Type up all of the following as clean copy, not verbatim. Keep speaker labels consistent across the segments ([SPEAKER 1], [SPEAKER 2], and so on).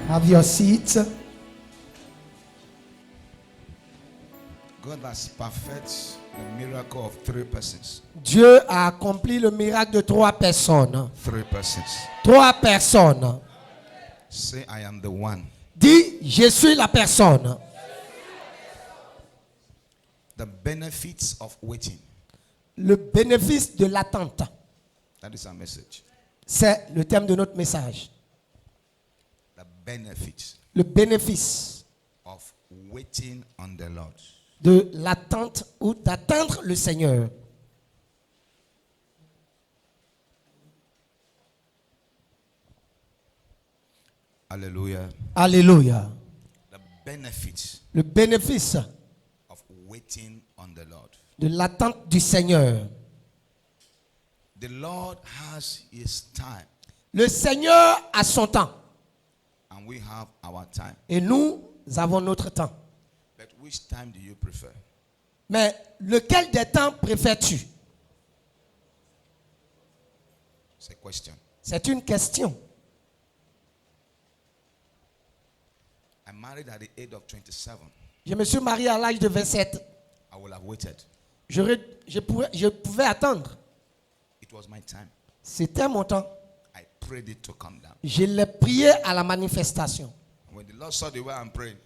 [SPEAKER 1] Have your seat.
[SPEAKER 2] God has perfected the miracle of 3 persons.
[SPEAKER 1] Dieu a accompli le miracle de 3 personnes.
[SPEAKER 2] 3 persons.
[SPEAKER 1] 3 personnes.
[SPEAKER 2] Say, I am the one.
[SPEAKER 1] Dis, je suis la personne.
[SPEAKER 2] The benefits of waiting.
[SPEAKER 1] Le bénéfice de l'attente.
[SPEAKER 2] That is our message.
[SPEAKER 1] C'est le thème de notre message.
[SPEAKER 2] The benefits
[SPEAKER 1] Le bénéfice
[SPEAKER 2] of waiting on the Lord.
[SPEAKER 1] de l'attente ou d'attendre le Seigneur.
[SPEAKER 2] Hallelujah.
[SPEAKER 1] Alléluia.
[SPEAKER 2] The benefits
[SPEAKER 1] Le bénéfice
[SPEAKER 2] of waiting on the Lord.
[SPEAKER 1] de l'attente du Seigneur.
[SPEAKER 2] The Lord has his time
[SPEAKER 1] Le Seigneur a son temps
[SPEAKER 2] and we have our time.
[SPEAKER 1] et nous avons notre temps.
[SPEAKER 2] But which time do you prefer?
[SPEAKER 1] Mais lequel des temps préfères-tu?
[SPEAKER 2] It's a question.
[SPEAKER 1] C'est une question.
[SPEAKER 2] I married at the age of 27.
[SPEAKER 1] Je me suis marié à l'âge de 27.
[SPEAKER 2] I will have waited.
[SPEAKER 1] Je pouvais attendre.
[SPEAKER 2] It was my time.
[SPEAKER 1] C'était mon temps.
[SPEAKER 2] I prayed it to come down.
[SPEAKER 1] Je l'ai prié à la manifestation.
[SPEAKER 2] When the Lord saw the way I'm praying,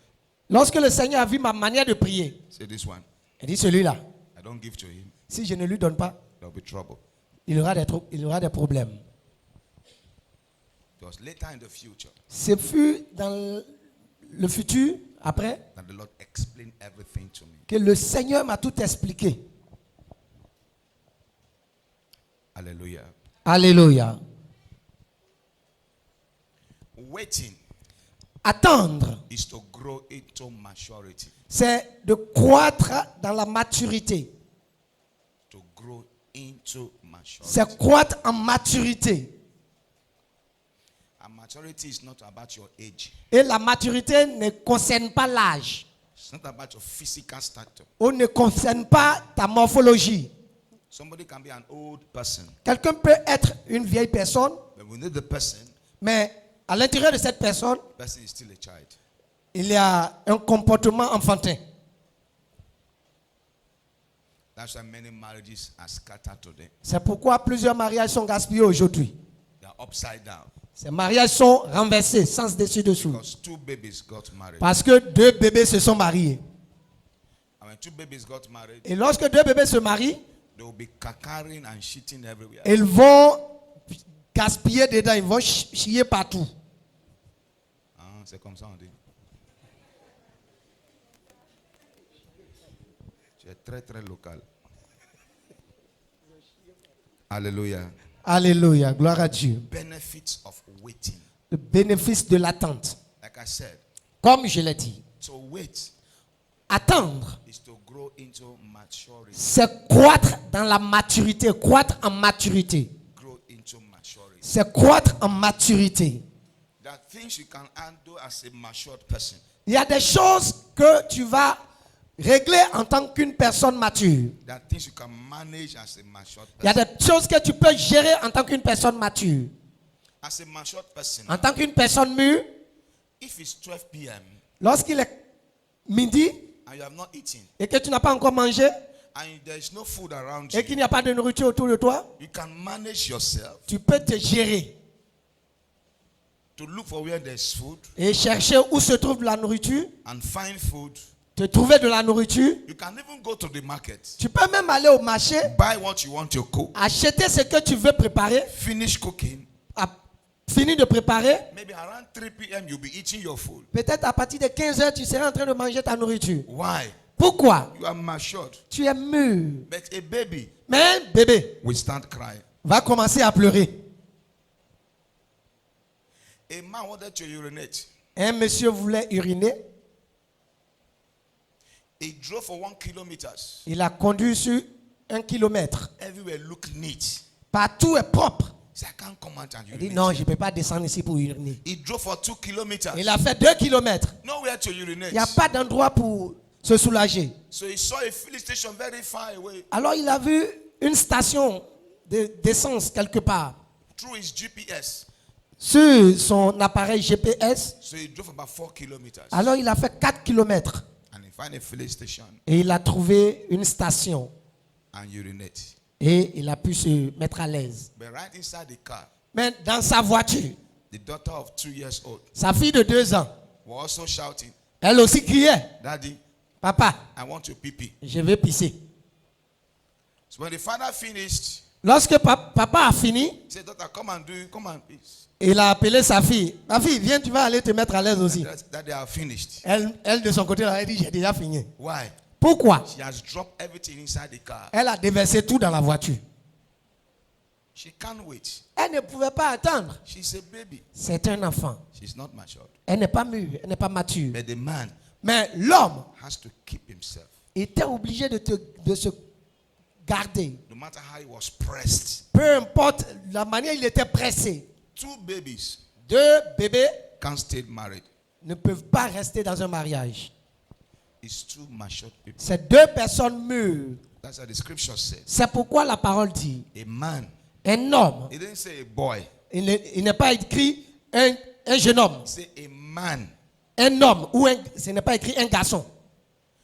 [SPEAKER 1] Lorsque le Seigneur a vu ma manière de prier,
[SPEAKER 2] say this one.
[SPEAKER 1] il dit celui-là,
[SPEAKER 2] I don't give to him.
[SPEAKER 1] si je ne lui donne pas,
[SPEAKER 2] There'll be trouble.
[SPEAKER 1] il aura des problèmes.
[SPEAKER 2] It was later in the future
[SPEAKER 1] Ce fut dans le futur, après,
[SPEAKER 2] that the Lord explained everything to me.
[SPEAKER 1] que le Seigneur m'a tout expliqué.
[SPEAKER 2] Hallelujah.
[SPEAKER 1] Alléluia.
[SPEAKER 2] Waiting
[SPEAKER 1] Attendre,
[SPEAKER 2] is to grow into maturity.
[SPEAKER 1] c'est de croître dans la maturité.
[SPEAKER 2] To grow into maturity.
[SPEAKER 1] C'est croître en maturité.
[SPEAKER 2] And maturity is not about your age.
[SPEAKER 1] Et la maturité ne concerne pas l'âge.
[SPEAKER 2] It's not about your physical stature.
[SPEAKER 1] Ou ne concerne pas ta morphologie.
[SPEAKER 2] Somebody can be an old person,
[SPEAKER 1] Quelqu'un peut être une vieille personne,
[SPEAKER 2] but within the person,
[SPEAKER 1] mais à l'intérieur de cette personne,
[SPEAKER 2] the person is still a child.
[SPEAKER 1] il y a un comportement enfantin.
[SPEAKER 2] That's why many marriages are scattered today.
[SPEAKER 1] C'est pourquoi plusieurs mariages sont gaspillés aujourd'hui.
[SPEAKER 2] They are upside down
[SPEAKER 1] Ces mariages sont renversés, sans dessus-dessous.
[SPEAKER 2] because 2 babies got married.
[SPEAKER 1] Parce que 2 bébés se sont mariés.
[SPEAKER 2] And when 2 babies got married,
[SPEAKER 1] Et lorsque 2 bébés se marient,
[SPEAKER 2] they will be cacaring and shitting everywhere.
[SPEAKER 1] ils vont gaspiller dedans, ils vont chier partout.
[SPEAKER 2] Ah, c'est comme ça on dit. Tu es très très local. Hallelujah.
[SPEAKER 1] Alléluia, gloire à Dieu.
[SPEAKER 2] Benefits of waiting.
[SPEAKER 1] Le bénéfice de l'attente.
[SPEAKER 2] Like I said,
[SPEAKER 1] Comme je l'ai dit,
[SPEAKER 2] to wait
[SPEAKER 1] attendre,
[SPEAKER 2] is to grow into maturity.
[SPEAKER 1] c'est croître dans la maturité, croître en maturité.
[SPEAKER 2] Grow into maturity.
[SPEAKER 1] C'est croître en maturité.
[SPEAKER 2] There are things you can handle as a matured person.
[SPEAKER 1] Il y a des choses que tu vas régler en tant qu'une personne mature.
[SPEAKER 2] There are things you can manage as a matured
[SPEAKER 1] Il y a
[SPEAKER 2] person.
[SPEAKER 1] des choses que tu peux gérer en tant qu'une personne mature.
[SPEAKER 2] As a matured person,
[SPEAKER 1] En tant qu'une personne mûre,
[SPEAKER 2] if it's 12 p.m.
[SPEAKER 1] lorsqu'il est midi
[SPEAKER 2] and you have not eaten
[SPEAKER 1] et que tu n'as pas encore mangé
[SPEAKER 2] and there is no food around
[SPEAKER 1] et
[SPEAKER 2] you,
[SPEAKER 1] qu'il n'y a pas de nourriture autour de toi,
[SPEAKER 2] you can manage yourself
[SPEAKER 1] tu peux te gérer
[SPEAKER 2] to look for where there's food
[SPEAKER 1] et chercher où se trouve la nourriture,
[SPEAKER 2] and find food.
[SPEAKER 1] te trouver de la nourriture.
[SPEAKER 2] You can even go to the market,
[SPEAKER 1] Tu peux même aller au marché,
[SPEAKER 2] buy what you want to cook,
[SPEAKER 1] acheter ce que tu veux préparer,
[SPEAKER 2] finish cooking.
[SPEAKER 1] finir de préparer.
[SPEAKER 2] Maybe around 3 p.m. you'll be eating your food.
[SPEAKER 1] Peut-être à partir de 15 heures, tu seras en train de manger ta nourriture.
[SPEAKER 2] Why?
[SPEAKER 1] Pourquoi?
[SPEAKER 2] You are matured.
[SPEAKER 1] Tu es mûr.
[SPEAKER 2] But a baby
[SPEAKER 1] Mais un bébé
[SPEAKER 2] will start crying.
[SPEAKER 1] va commencer à pleurer.
[SPEAKER 2] A man wanted to urinate.
[SPEAKER 1] Un monsieur voulait uriner.
[SPEAKER 2] He drove for 1 kilometer.
[SPEAKER 1] Il a conduit sur 1 kilomètre.
[SPEAKER 2] Everywhere looked neat.
[SPEAKER 1] Partout est propre.
[SPEAKER 2] He said, I can't come out and
[SPEAKER 1] Il dit
[SPEAKER 2] urinate.
[SPEAKER 1] non, je ne peux pas descendre ici pour uriner.
[SPEAKER 2] He drove for 2 kilometers.
[SPEAKER 1] Il a fait 2 kilomètres.
[SPEAKER 2] Nowhere to urinate.
[SPEAKER 1] Il n'y a pas d'endroit pour se soulager.
[SPEAKER 2] So he saw a filling station very far away.
[SPEAKER 1] Alors il a vu une station d'essence quelque part.
[SPEAKER 2] Through his GPS,
[SPEAKER 1] sur son appareil GPS.
[SPEAKER 2] So he drove about 4 kilometers.
[SPEAKER 1] Alors il a fait 4 kilomètres
[SPEAKER 2] And he found a filling station
[SPEAKER 1] et il a trouvé une station
[SPEAKER 2] and urinate.
[SPEAKER 1] et il a pu se mettre à l'aise.
[SPEAKER 2] But right inside the car,
[SPEAKER 1] Mais dans sa voiture,
[SPEAKER 2] the daughter of 2 years old
[SPEAKER 1] sa fille de 2 ans,
[SPEAKER 2] was also shouting,
[SPEAKER 1] elle aussi criait,
[SPEAKER 2] Daddy,
[SPEAKER 1] papa,
[SPEAKER 2] I want to pee pee.
[SPEAKER 1] je vais pisser.
[SPEAKER 2] So when the father finished,
[SPEAKER 1] Lorsque papa a fini,
[SPEAKER 2] he said, Daughter, come and piss.
[SPEAKER 1] il a appelé sa fille. Ma fille, viens, tu vas aller te mettre à l'aise aussi.
[SPEAKER 2] Daddy, I have finished.
[SPEAKER 1] Elle de son côté, elle a dit, j'ai déjà fini.
[SPEAKER 2] Why?
[SPEAKER 1] Pourquoi?
[SPEAKER 2] She has dropped everything inside the car.
[SPEAKER 1] Elle a déversé tout dans la voiture.
[SPEAKER 2] She can't wait.
[SPEAKER 1] Elle ne pouvait pas attendre.
[SPEAKER 2] She's a baby.
[SPEAKER 1] C'est un enfant.
[SPEAKER 2] She's not matured.
[SPEAKER 1] Elle n'est pas mûre, elle n'est pas mature.
[SPEAKER 2] But the man
[SPEAKER 1] Mais l'homme
[SPEAKER 2] has to keep himself.
[SPEAKER 1] était obligé de se garder.
[SPEAKER 2] No matter how he was pressed.
[SPEAKER 1] Peu importe la manière il était pressé.
[SPEAKER 2] 2 babies
[SPEAKER 1] 2 bébés
[SPEAKER 2] can't stay married.
[SPEAKER 1] ne peuvent pas rester dans un mariage.
[SPEAKER 2] It's 2 matured people.
[SPEAKER 1] C'est 2 personnes mûres.
[SPEAKER 2] That's what the scripture said.
[SPEAKER 1] C'est pourquoi la parole dit,
[SPEAKER 2] A man.
[SPEAKER 1] un homme,
[SPEAKER 2] It didn't say a boy.
[SPEAKER 1] il n'est pas écrit un jeune homme.
[SPEAKER 2] It said a man
[SPEAKER 1] Un homme, ou ce n'est pas écrit un garçon.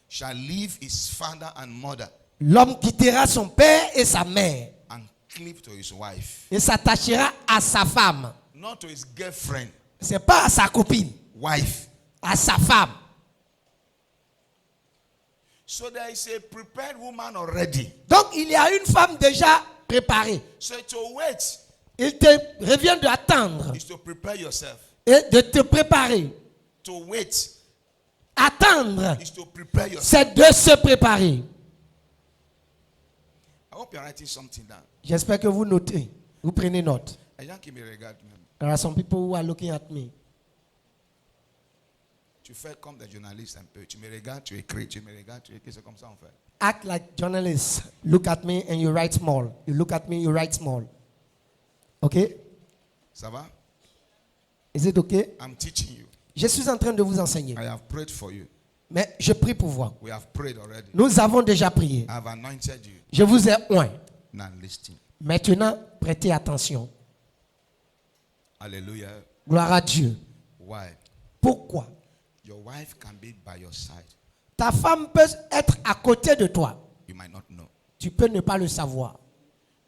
[SPEAKER 2] shall leave his father and mother
[SPEAKER 1] L'homme quittera son père et sa mère
[SPEAKER 2] and cleave to his wife.
[SPEAKER 1] et s'attachera à sa femme.
[SPEAKER 2] Not to his girlfriend.
[SPEAKER 1] C'est pas à sa copine,
[SPEAKER 2] Wife.
[SPEAKER 1] à sa femme.
[SPEAKER 2] So there is a prepared woman already.
[SPEAKER 1] Donc il y a une femme déjà préparée.
[SPEAKER 2] So to wait
[SPEAKER 1] Il te revient d'attendre
[SPEAKER 2] is to prepare yourself.
[SPEAKER 1] et de te préparer.
[SPEAKER 2] To wait
[SPEAKER 1] Attendre,
[SPEAKER 2] is to prepare yourself.
[SPEAKER 1] c'est de se préparer.
[SPEAKER 2] I hope you're writing something down.
[SPEAKER 1] J'espère que vous notez, vous prenez note.
[SPEAKER 2] I don't give me regard.
[SPEAKER 1] There are some people who are looking at me.
[SPEAKER 2] Tu fais comme des journalistes un peu. Tu me regardes, tu écris, tu me regardes, tu écris. C'est comme ça on fait.
[SPEAKER 1] Act like journalists. Look at me and you write small. You look at me, you write small. Okay?
[SPEAKER 2] Ça va?
[SPEAKER 1] Is it okay?
[SPEAKER 2] I'm teaching you.
[SPEAKER 1] Je suis en train de vous enseigner.
[SPEAKER 2] I have prayed for you.
[SPEAKER 1] Mais je prie pour vous.
[SPEAKER 2] We have prayed already.
[SPEAKER 1] Nous avons déjà prié.
[SPEAKER 2] I have anointed you.
[SPEAKER 1] Je vous ai oint.
[SPEAKER 2] Now listen.
[SPEAKER 1] Maintenant, prêtez attention.
[SPEAKER 2] Hallelujah.
[SPEAKER 1] Gloire à Dieu.
[SPEAKER 2] Why?
[SPEAKER 1] Pourquoi?
[SPEAKER 2] Your wife can be by your side.
[SPEAKER 1] Ta femme peut être à côté de toi.
[SPEAKER 2] You might not know.
[SPEAKER 1] Tu peux ne pas le savoir.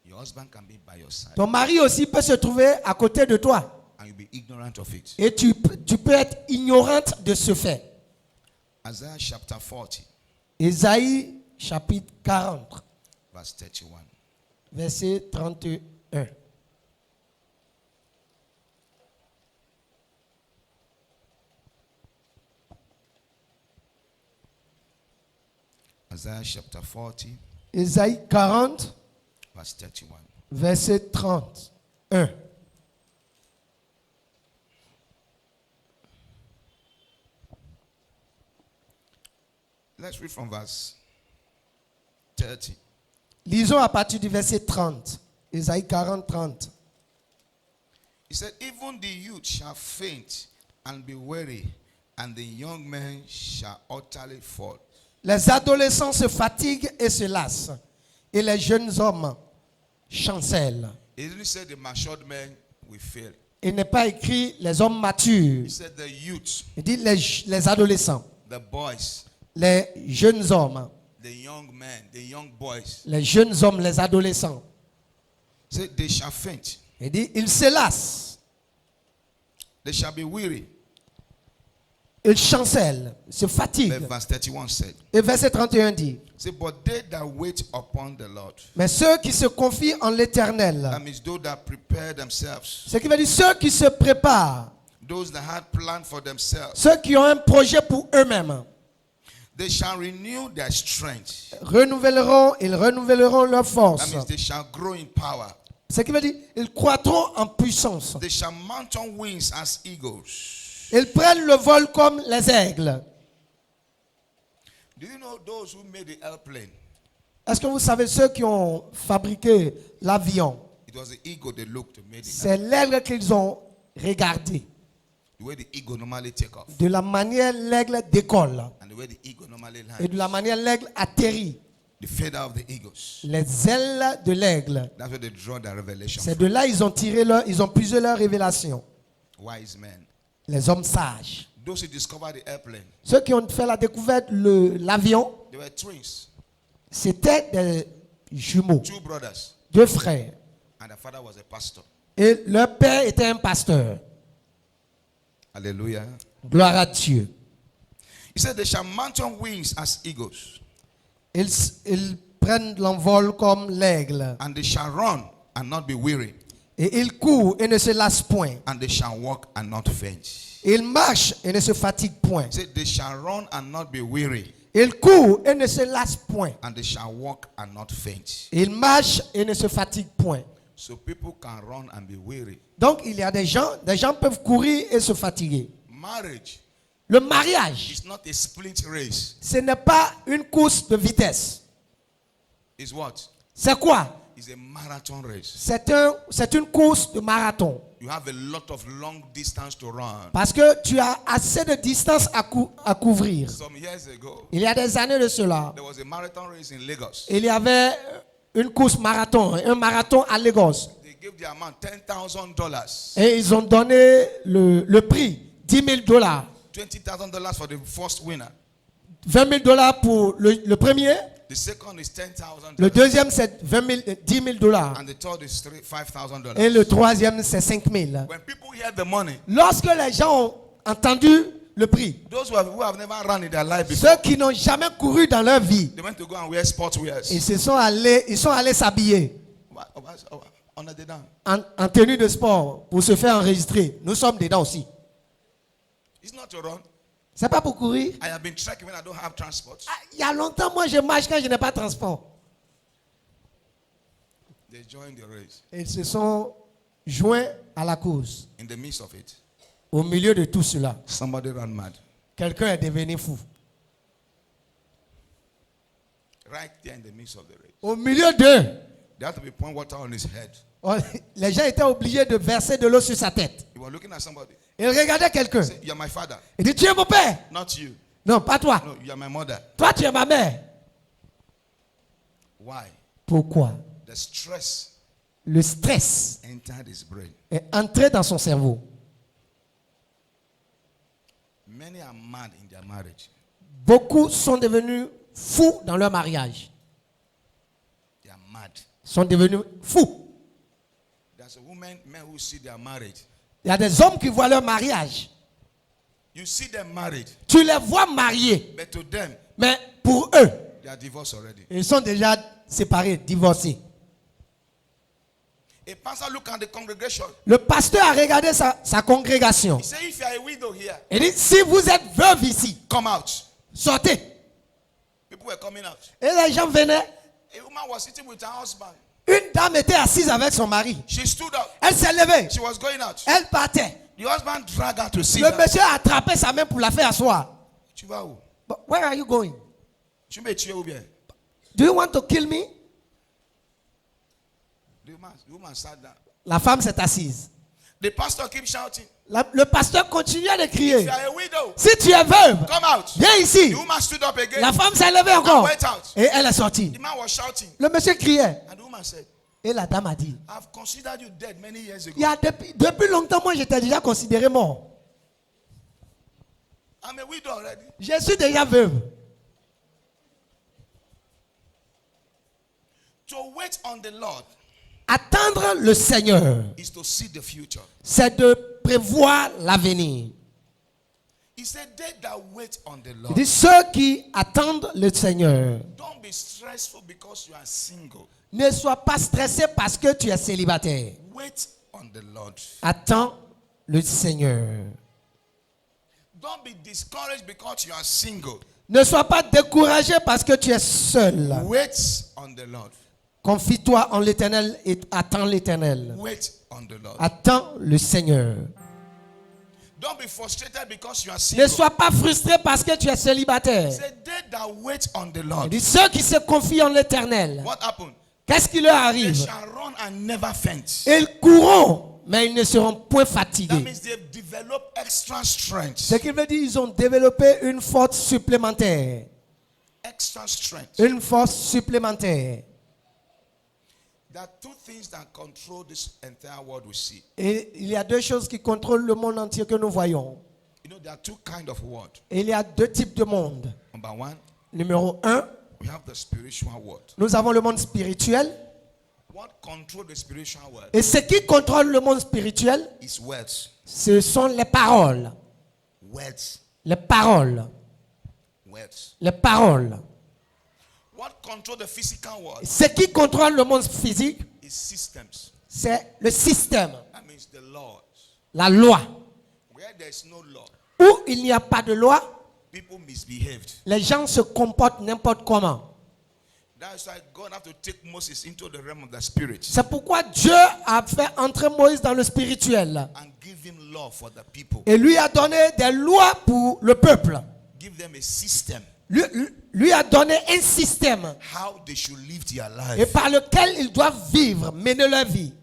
[SPEAKER 2] Your husband can be by your side.
[SPEAKER 1] Ton mari aussi peut se trouver à côté de toi.
[SPEAKER 2] And you'll be ignorant of it.
[SPEAKER 1] Et tu peux être ignorante de ce fait.
[SPEAKER 2] Isaiah chapter 40,
[SPEAKER 1] Ésaïe chapitre 40,
[SPEAKER 2] verse 31.
[SPEAKER 1] verset 31.
[SPEAKER 2] Isaiah chapter 40,
[SPEAKER 1] Ésaïe 40,
[SPEAKER 2] verse 31.
[SPEAKER 1] verset 31.
[SPEAKER 2] Let's read from verse 30.
[SPEAKER 1] Lisons à partir du verset 30. Ésaïe 40, 30.
[SPEAKER 2] He said, even the youth shall faint and be weary, and the young men shall utterly fall.
[SPEAKER 1] Les adolescents se fatiguent et se lassent, et les jeunes hommes chancellent.
[SPEAKER 2] He didn't say the matured men will fail.
[SPEAKER 1] Il n'est pas écrit les hommes matures.
[SPEAKER 2] He said the youth,
[SPEAKER 1] Il dit les adolescents,
[SPEAKER 2] the boys,
[SPEAKER 1] les jeunes hommes,
[SPEAKER 2] the young men, the young boys.
[SPEAKER 1] les jeunes hommes, les adolescents.
[SPEAKER 2] He said they shall faint.
[SPEAKER 1] Il dit ils se lassent,
[SPEAKER 2] They shall be weary.
[SPEAKER 1] ils chancellent, se
[SPEAKER 2] But
[SPEAKER 1] fatiguent.
[SPEAKER 2] verse 31 said,
[SPEAKER 1] Et verset 31 dit,
[SPEAKER 2] say, but they that wait upon the Lord.
[SPEAKER 1] mais ceux qui se confient en l'Éternel,
[SPEAKER 2] That means those that prepare themselves.
[SPEAKER 1] ce qui veut dire ceux qui se préparent,
[SPEAKER 2] Those that had planned for themselves.
[SPEAKER 1] ceux qui ont un projet pour eux-mêmes,
[SPEAKER 2] They shall renew their strength.
[SPEAKER 1] ils renouvelleront leur
[SPEAKER 2] That
[SPEAKER 1] force.
[SPEAKER 2] means they shall grow in power.
[SPEAKER 1] Ce qui veut dire ils croîtront en puissance.
[SPEAKER 2] They shall mount on wings as eagles.
[SPEAKER 1] Ils prennent le vol comme les aigles.
[SPEAKER 2] Do you know those who made the airplane?
[SPEAKER 1] Est-ce que vous savez ceux qui ont fabriqué l'avion?
[SPEAKER 2] It was the eagle they looked to make it.
[SPEAKER 1] C'est l'aigle qu'ils ont regardé.
[SPEAKER 2] The way the eagle normally take off.
[SPEAKER 1] De la manière l'aigle décolle.
[SPEAKER 2] And the way the eagle normally
[SPEAKER 1] Et
[SPEAKER 2] lands.
[SPEAKER 1] de la manière l'aigle atterrit.
[SPEAKER 2] The feather of the eagles.
[SPEAKER 1] Les ailes de l'aigle.
[SPEAKER 2] That's where they draw their revelation
[SPEAKER 1] C'est
[SPEAKER 2] from.
[SPEAKER 1] de là ils ont puisé leur révélation.
[SPEAKER 2] wise men.
[SPEAKER 1] les hommes sages.
[SPEAKER 2] Those who discovered the airplane,
[SPEAKER 1] Ceux qui ont fait la découverte de l'avion,
[SPEAKER 2] they were twins,
[SPEAKER 1] c'était des jumeaux,
[SPEAKER 2] 2 brothers,
[SPEAKER 1] 2 frères.
[SPEAKER 2] and their father was a pastor.
[SPEAKER 1] Et leur père était un pasteur.
[SPEAKER 2] Hallelujah.
[SPEAKER 1] Gloire à Dieu.
[SPEAKER 2] He said, they shall mount on wings as eagles,
[SPEAKER 1] Ils prennent l'envol comme l'aigle.
[SPEAKER 2] and they shall run and not be weary,
[SPEAKER 1] Et ils courent et ne se lassent point.
[SPEAKER 2] and they shall walk and not faint.
[SPEAKER 1] Ils marchent et ne se fatiguent point.
[SPEAKER 2] He said, they shall run and not be weary,
[SPEAKER 1] Ils courent et ne se lassent point.
[SPEAKER 2] and they shall walk and not faint.
[SPEAKER 1] Ils marchent et ne se fatiguent point.
[SPEAKER 2] So people can run and be weary.
[SPEAKER 1] Donc il y a des gens peuvent courir et se fatiguer.
[SPEAKER 2] Marriage
[SPEAKER 1] Le mariage,
[SPEAKER 2] is not a sprint race.
[SPEAKER 1] ce n'est pas une course de vitesse.
[SPEAKER 2] It's what?
[SPEAKER 1] C'est quoi?
[SPEAKER 2] It's a marathon race.
[SPEAKER 1] C'est une course de marathon.
[SPEAKER 2] You have a lot of long distance to run.
[SPEAKER 1] Parce que tu as assez de distance à couvrir.
[SPEAKER 2] Some years ago,
[SPEAKER 1] Il y a des années de cela,
[SPEAKER 2] there was a marathon race in Lagos.
[SPEAKER 1] il y avait une course marathon, un marathon à Lagos.
[SPEAKER 2] They gave the amount $10,000,
[SPEAKER 1] Et ils ont donné le prix, $10,000.
[SPEAKER 2] $20,000 for the first winner.
[SPEAKER 1] $20,000 pour le premier.
[SPEAKER 2] The second is
[SPEAKER 1] Le
[SPEAKER 2] $10,000,
[SPEAKER 1] deuxième, c'est $10,000.
[SPEAKER 2] and the third is $5,000.
[SPEAKER 1] Et le troisième, c'est $5,000.
[SPEAKER 2] When people hear the money,
[SPEAKER 1] Lorsque les gens ont entendu le prix,
[SPEAKER 2] those who have never run in their life before,
[SPEAKER 1] ceux qui n'ont jamais couru dans leur vie,
[SPEAKER 2] they went to go and wear sportswears.
[SPEAKER 1] ils sont allés s'habiller
[SPEAKER 2] On a dedans.
[SPEAKER 1] en tenue de sport pour se faire enregistrer. Nous sommes dedans aussi.
[SPEAKER 2] It's not to run.
[SPEAKER 1] C'est pas pour courir.
[SPEAKER 2] I have been trekking when I don't have transport.
[SPEAKER 1] Ah, il y a longtemps, moi, je marche quand je n'ai pas de transport.
[SPEAKER 2] They joined the race.
[SPEAKER 1] Et ils se sont joints à la course.
[SPEAKER 2] In the midst of it,
[SPEAKER 1] Au milieu de tout cela,
[SPEAKER 2] somebody ran mad.
[SPEAKER 1] quelqu'un est devenu fou.
[SPEAKER 2] Right there in the midst of the race.
[SPEAKER 1] Au milieu d'eux,
[SPEAKER 2] They had to be pouring water on his head.
[SPEAKER 1] les gens étaient obligés de verser de l'eau sur sa tête.
[SPEAKER 2] He was looking at somebody.
[SPEAKER 1] Il regardait quelqu'un.
[SPEAKER 2] He said, "You are my father,
[SPEAKER 1] Il dit, tu es mon père.
[SPEAKER 2] not you.
[SPEAKER 1] Non, pas toi.
[SPEAKER 2] No, you are my mother."
[SPEAKER 1] Toi, tu es ma mère.
[SPEAKER 2] Why?
[SPEAKER 1] Pourquoi?
[SPEAKER 2] The stress
[SPEAKER 1] Le stress
[SPEAKER 2] entered his brain.
[SPEAKER 1] est entré dans son cerveau.
[SPEAKER 2] Many are mad in their marriage.
[SPEAKER 1] Beaucoup sont devenus fous dans leur mariage.
[SPEAKER 2] They are mad.
[SPEAKER 1] Sont devenus fous.
[SPEAKER 2] There's a men who see their marriage.
[SPEAKER 1] Il y a des hommes qui voient leur mariage.
[SPEAKER 2] You see them married,
[SPEAKER 1] Tu les vois mariés.
[SPEAKER 2] but to them,
[SPEAKER 1] Mais pour eux,
[SPEAKER 2] they are divorced already.
[SPEAKER 1] ils sont déjà séparés, divorcés.
[SPEAKER 2] A pastor look at the congregation.
[SPEAKER 1] Le pasteur a regardé sa congrégation.
[SPEAKER 2] He said, if you are a widow here,
[SPEAKER 1] Il dit, si vous êtes veuve ici,
[SPEAKER 2] come out.
[SPEAKER 1] sortez.
[SPEAKER 2] People were coming out.
[SPEAKER 1] Et les gens venaient.
[SPEAKER 2] A woman was sitting with her husband.
[SPEAKER 1] Une dame était assise avec son mari.
[SPEAKER 2] She stood up.
[SPEAKER 1] Elle s'est levée.
[SPEAKER 2] She was going out.
[SPEAKER 1] Elle partait.
[SPEAKER 2] The husband dragged her to sit
[SPEAKER 1] Le
[SPEAKER 2] down.
[SPEAKER 1] monsieur a attrapé sa main pour la faire asseoir.
[SPEAKER 2] Tu vas où?
[SPEAKER 1] But where are you going?
[SPEAKER 2] Tu me tuer ou bien?
[SPEAKER 1] Do you want to kill me?
[SPEAKER 2] The woman sat down.
[SPEAKER 1] La femme s'est assise.
[SPEAKER 2] The pastor kept shouting,
[SPEAKER 1] Le pasteur continuait de
[SPEAKER 2] if
[SPEAKER 1] crier.
[SPEAKER 2] you are a widow,
[SPEAKER 1] Si tu es veuve,
[SPEAKER 2] come out.
[SPEAKER 1] viens ici.
[SPEAKER 2] The woman stood up again.
[SPEAKER 1] La femme s'est levée
[SPEAKER 2] and
[SPEAKER 1] encore.
[SPEAKER 2] went out.
[SPEAKER 1] Et elle est sortie.
[SPEAKER 2] The man was shouting.
[SPEAKER 1] Le monsieur criait.
[SPEAKER 2] And the woman said,
[SPEAKER 1] Et la dame a dit,
[SPEAKER 2] I've considered you dead many years ago.
[SPEAKER 1] il y a depuis longtemps, moi, j'étais déjà considéré mort.
[SPEAKER 2] I'm a widow already.
[SPEAKER 1] Je suis déjà veuve.
[SPEAKER 2] To wait on the Lord
[SPEAKER 1] Attendre le Seigneur,
[SPEAKER 2] is to see the future.
[SPEAKER 1] c'est de prévoir l'avenir.
[SPEAKER 2] He said, they that wait on the
[SPEAKER 1] Il
[SPEAKER 2] Lord,
[SPEAKER 1] dit, ceux qui attendent le Seigneur,
[SPEAKER 2] don't be stressful because you are single.
[SPEAKER 1] ne sois pas stressé parce que tu es célibataire.
[SPEAKER 2] Wait on the Lord.
[SPEAKER 1] Attends le Seigneur.
[SPEAKER 2] Don't be discouraged because you are single.
[SPEAKER 1] Ne sois pas découragé parce que tu es seul.
[SPEAKER 2] Wait on the Lord.
[SPEAKER 1] Confie-toi en l'Éternel et attends l'Éternel.
[SPEAKER 2] Wait on the Lord.
[SPEAKER 1] Attends le Seigneur.
[SPEAKER 2] Don't be frustrated because you are
[SPEAKER 1] Ne
[SPEAKER 2] single.
[SPEAKER 1] sois pas frustré parce que tu es célibataire.
[SPEAKER 2] Say, they that wait on the
[SPEAKER 1] Il
[SPEAKER 2] Lord.
[SPEAKER 1] dit, ceux qui se confient en l'Éternel,
[SPEAKER 2] What happened?
[SPEAKER 1] qu'est-ce qui leur
[SPEAKER 2] They
[SPEAKER 1] arrive?
[SPEAKER 2] shall run and never faint.
[SPEAKER 1] Ils courront, mais ils ne seront point
[SPEAKER 2] That
[SPEAKER 1] fatigués.
[SPEAKER 2] means they've developed extra strength.
[SPEAKER 1] Ce qui veut dire qu'ils ont développé une force supplémentaire.
[SPEAKER 2] Extra strength.
[SPEAKER 1] Une force supplémentaire.
[SPEAKER 2] There are two things that control this entire world we see.
[SPEAKER 1] Et il y a deux choses qui contrôlent le monde entier que nous voyons.
[SPEAKER 2] You know, there are two kinds of world.
[SPEAKER 1] Et il y a deux types de monde.
[SPEAKER 2] Number one,
[SPEAKER 1] Numéro un,
[SPEAKER 2] we have the spiritual world.
[SPEAKER 1] nous avons le monde spirituel.
[SPEAKER 2] What controls the spiritual world
[SPEAKER 1] Et ce qui contrôle le monde spirituel,
[SPEAKER 2] is words.
[SPEAKER 1] ce sont les paroles.
[SPEAKER 2] Words.
[SPEAKER 1] Les paroles.
[SPEAKER 2] Words.
[SPEAKER 1] Les paroles.
[SPEAKER 2] What controls the physical world
[SPEAKER 1] Ce qui contrôle le monde physique,
[SPEAKER 2] is systems.
[SPEAKER 1] c'est le système,
[SPEAKER 2] That means the laws.
[SPEAKER 1] la loi.
[SPEAKER 2] Where there is no law,
[SPEAKER 1] Où il n'y a pas de loi,
[SPEAKER 2] people misbehaved.
[SPEAKER 1] les gens se comportent n'importe comment.
[SPEAKER 2] That's why God had to take Moses into the realm of the spirit
[SPEAKER 1] C'est pourquoi Dieu a fait entrer Moïse dans le spirituel
[SPEAKER 2] and give him law for the people.
[SPEAKER 1] et lui a donné des lois pour le peuple.
[SPEAKER 2] Give them a system
[SPEAKER 1] Lui a donné un système
[SPEAKER 2] how they should live their
[SPEAKER 1] et
[SPEAKER 2] life,
[SPEAKER 1] par lequel ils doivent vivre, mener leur vie.